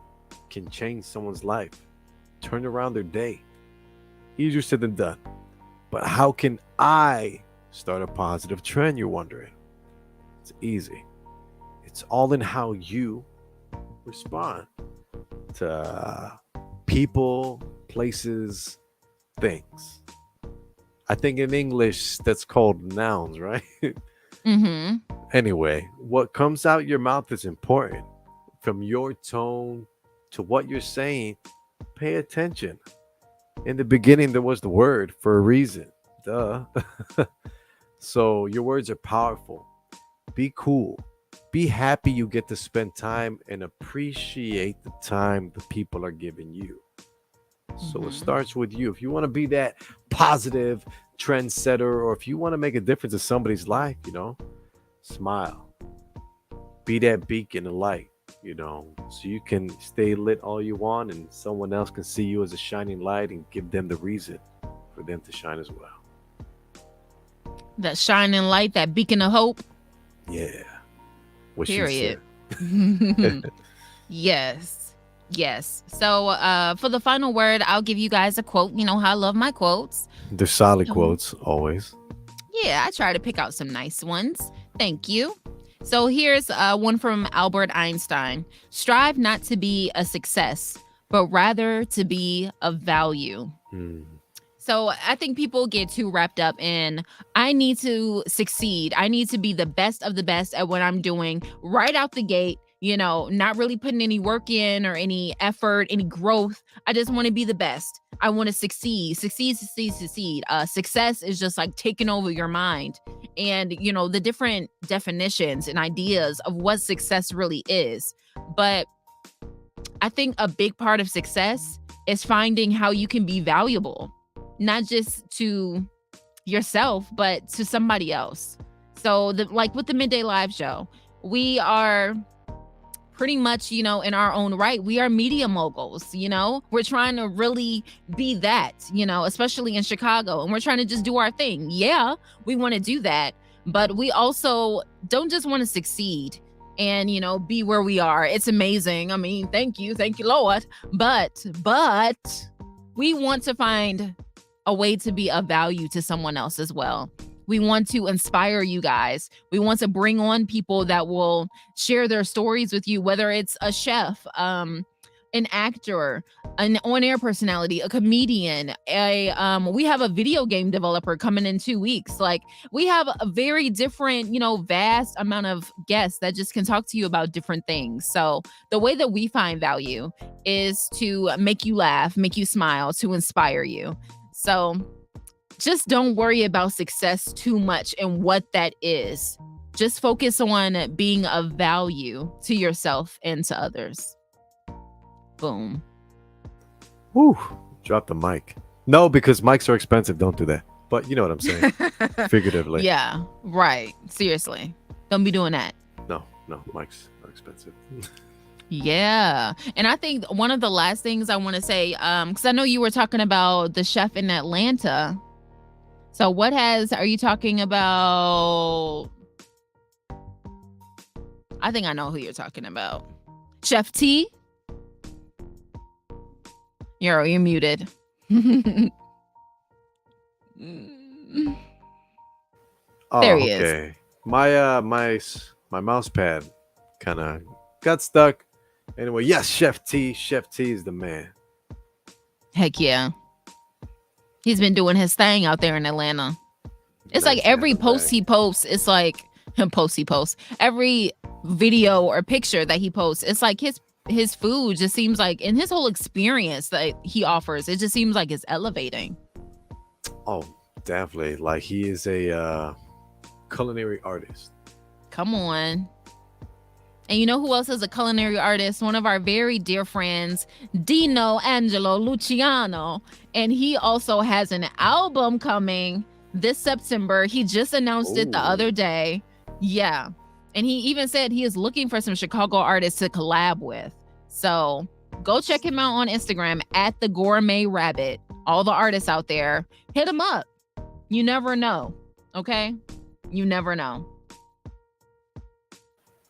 can change someone's life, turn around their day. Easier said than done. But how can I start a positive trend, you're wondering? It's easy. It's all in how you respond to people, places, things. I think in English that's called nouns, right? Mm-hmm. Anyway, what comes out your mouth is important. From your tone to what you're saying, pay attention. In the beginning, there was the word for a reason. Duh. So your words are powerful. Be cool. Be happy you get to spend time and appreciate the time the people are giving you. So it starts with you. If you want to be that positive trendsetter, or if you want to make a difference in somebody's life, you know, smile. Be that beacon of light, you know, so you can stay lit all you want and someone else can see you as a shining light and give them the reason for them to shine as well. That shining light, that beacon of hope. Yeah. What Period. Yes. So for the final word, I'll give you guys a quote. You know how I love my quotes. They're solid quotes, always. Yeah, I try to pick out some nice ones. Thank you. So here's one from Albert Einstein. Strive not to be a success, but rather to be of value. So I think people get too wrapped up in, I need to succeed. I need to be the best of the best at what I'm doing right out the gate, you know, not really putting any work in or any effort, any growth. I just want to be the best. I want to succeed. Success is just like taking over your mind. And, you know, the different definitions and ideas of what success really is. But I think a big part of success is finding how you can be valuable. Not just to yourself, but to somebody else. So like with the Midday Live Show, we are pretty much, you know, in our own right, we are media moguls, you know, we're trying to really be that, you know, especially in Chicago, and we're trying to just do our thing. Yeah, we want to do that, but we also don't just want to succeed and, you know, be where we are. It's amazing. I mean, thank you, Lord. But we want to find a way to be of value to someone else as well. We want to inspire you guys. We want to bring on people that will share their stories with you, whether it's a chef, an actor, an on-air personality, a comedian, we have a video game developer coming in 2 weeks. Like, we have a very different, you know, vast amount of guests that just can talk to you about different things. So the way that we find value is to make you laugh, make you smile, to inspire you. So just don't worry about success too much and what that is. Just focus on being of value to yourself and to others. Boom. Woo. Drop the mic. No, because mics are expensive. Don't do that. But you know what I'm saying. Figuratively. Yeah, right. Seriously. Don't be doing that. No, mics are expensive. Yeah. And I think one of the last things I want to say, because I know you were talking about the chef in Atlanta. So are you talking about? I think I know who you're talking about. Chef T? You're muted. Oh, There he is. okay. My mouse pad kind of got stuck. Anyway, yes, Chef T. Chef T is the man. Heck yeah. He's been doing his thing out there in Atlanta. It's like every post he posts, it's like every video or picture that he posts, it's like his food just seems like, and his whole experience that he offers, it just seems like it's elevating. Oh, definitely. Like he is a culinary artist. Come on. And you know who else is a culinary artist? One of our very dear friends, Dino Angelo Luciano. And he also has an album coming this September. He just announced it the other day. Yeah. And he even said he is looking for some Chicago artists to collab with. So go check him out on Instagram at the Gourmet Rabbit. All the artists out there, hit him up. You never know. Okay? You never know.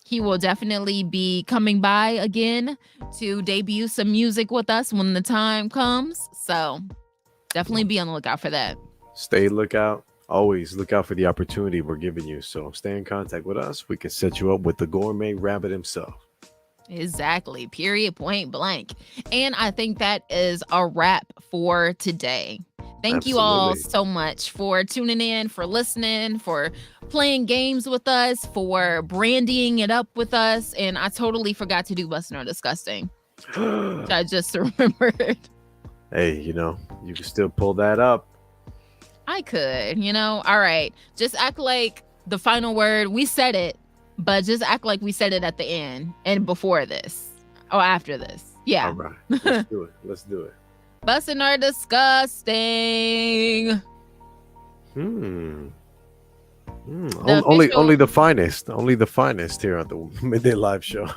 He will definitely be coming by again to debut some music with us when the time comes. So definitely be on the lookout for that. Stay lookout. Always look out for the opportunity we're giving you. So stay in contact with us. We can set you up with the Gourmet Rabbit himself. Exactly. Period. Point blank. And I think that is a wrap for today. Thank you all so much for tuning in, for listening, for playing games with us, for brandying it up with us. And I totally forgot to do Bussin' or Disgusting. I just remembered. Hey, you can still pull that up. I could, all right. Just act like the final word, we said it, but just act like we said it at the end and before this or after this. Yeah. All right. Let's do it. Let's do it. Bussin' or Disgusting. Only the finest. Only the finest here on the Midday Live Show.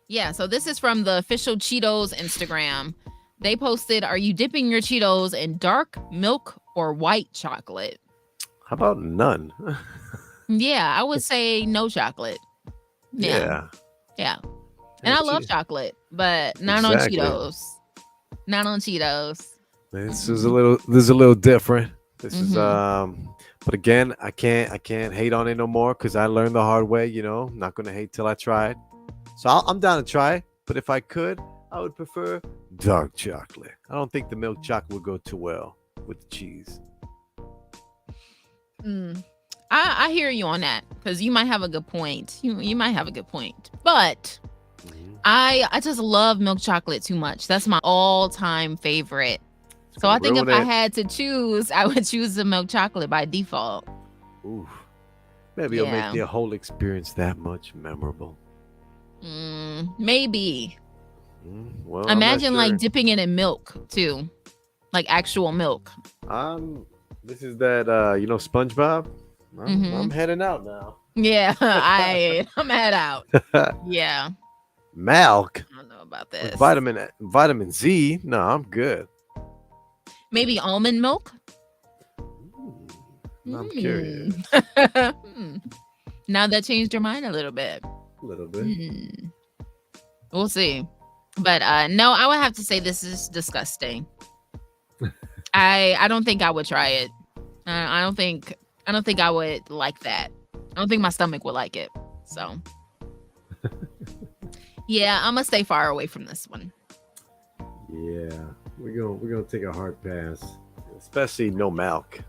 Yeah, so this is from the official Cheetos Instagram. They posted, are you dipping your Cheetos in dark milk or white chocolate? How about none? Yeah, I would say no chocolate. Yeah. And I love chocolate, but not on Cheetos. Not on Cheetos. This is a little different. This is but again, I can't hate on it no more because I learned the hard way, I'm not gonna hate till I try it. So I'm down to try it, but if I could, I would prefer dark chocolate. I don't think the milk chocolate would go too well with the cheese. I hear you on that because you might have a good point. You might have a good point, but I just love milk chocolate too much. That's my all-time favorite. So I think if I had to choose, I would choose the milk chocolate by default. Ooh, maybe it'll make the whole experience that much memorable. Maybe. Well, imagine like dipping it in milk too, like actual milk. This is that SpongeBob. I'm heading out now. Yeah, I'm head out. Yeah. Milk. I don't know about this. With vitamin Z. No, I'm good. Maybe almond milk. I'm curious. Now that changed your mind a little bit. A little bit. We'll see. But no, I would have to say this is disgusting. I don't think I would try it. I don't think I would like that. I don't think my stomach would like it. So yeah, I'm gonna stay far away from this one. Yeah, we're gonna take a hard pass, especially no milk.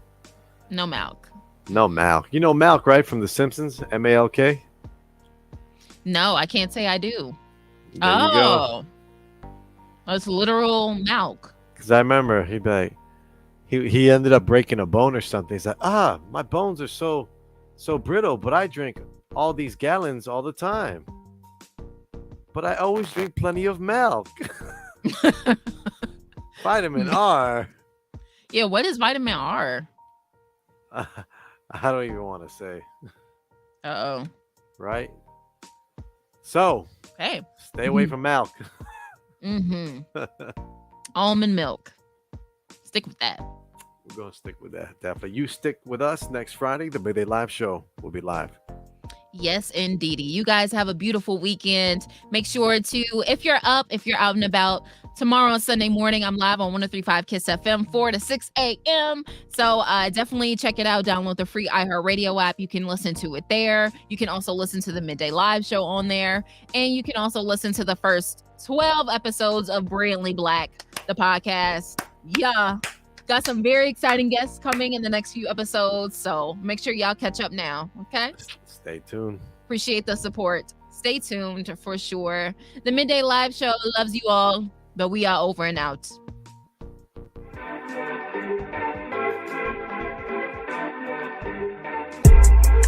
No milk. No milk. You know Malk, right? From The Simpsons, M-A-L-K. No, I can't say I do. There you go. It's literal milk. Because I remember he'd be like, he ended up breaking a bone or something. He's like, my bones are so brittle, but I drink all these gallons all the time. But I always drink plenty of milk. Vitamin R. Yeah, what is vitamin R? I don't even want to say. Uh-oh. Right? So, hey, stay away from milk. Almond milk. Stick with that. We're going to stick with that. Definitely. You stick with us next Friday. The Midday Live Show will be live. Yes, indeedy. You guys have a beautiful weekend. Make sure to, if you're out and about, tomorrow, Sunday morning, I'm live on 103.5 Kiss FM, 4 to 6 a.m. So definitely check it out. Download the free iHeartRadio app. You can listen to it there. You can also listen to the Midday Live show on there. And you can also listen to the first 12 episodes of Brilliantly Black, the podcast. Yeah. Got some very exciting guests coming in the next few episodes. So make sure y'all catch up now. Okay. Stay tuned. Appreciate the support. Stay tuned for sure. The Midday Live show loves you all, but we are over and out.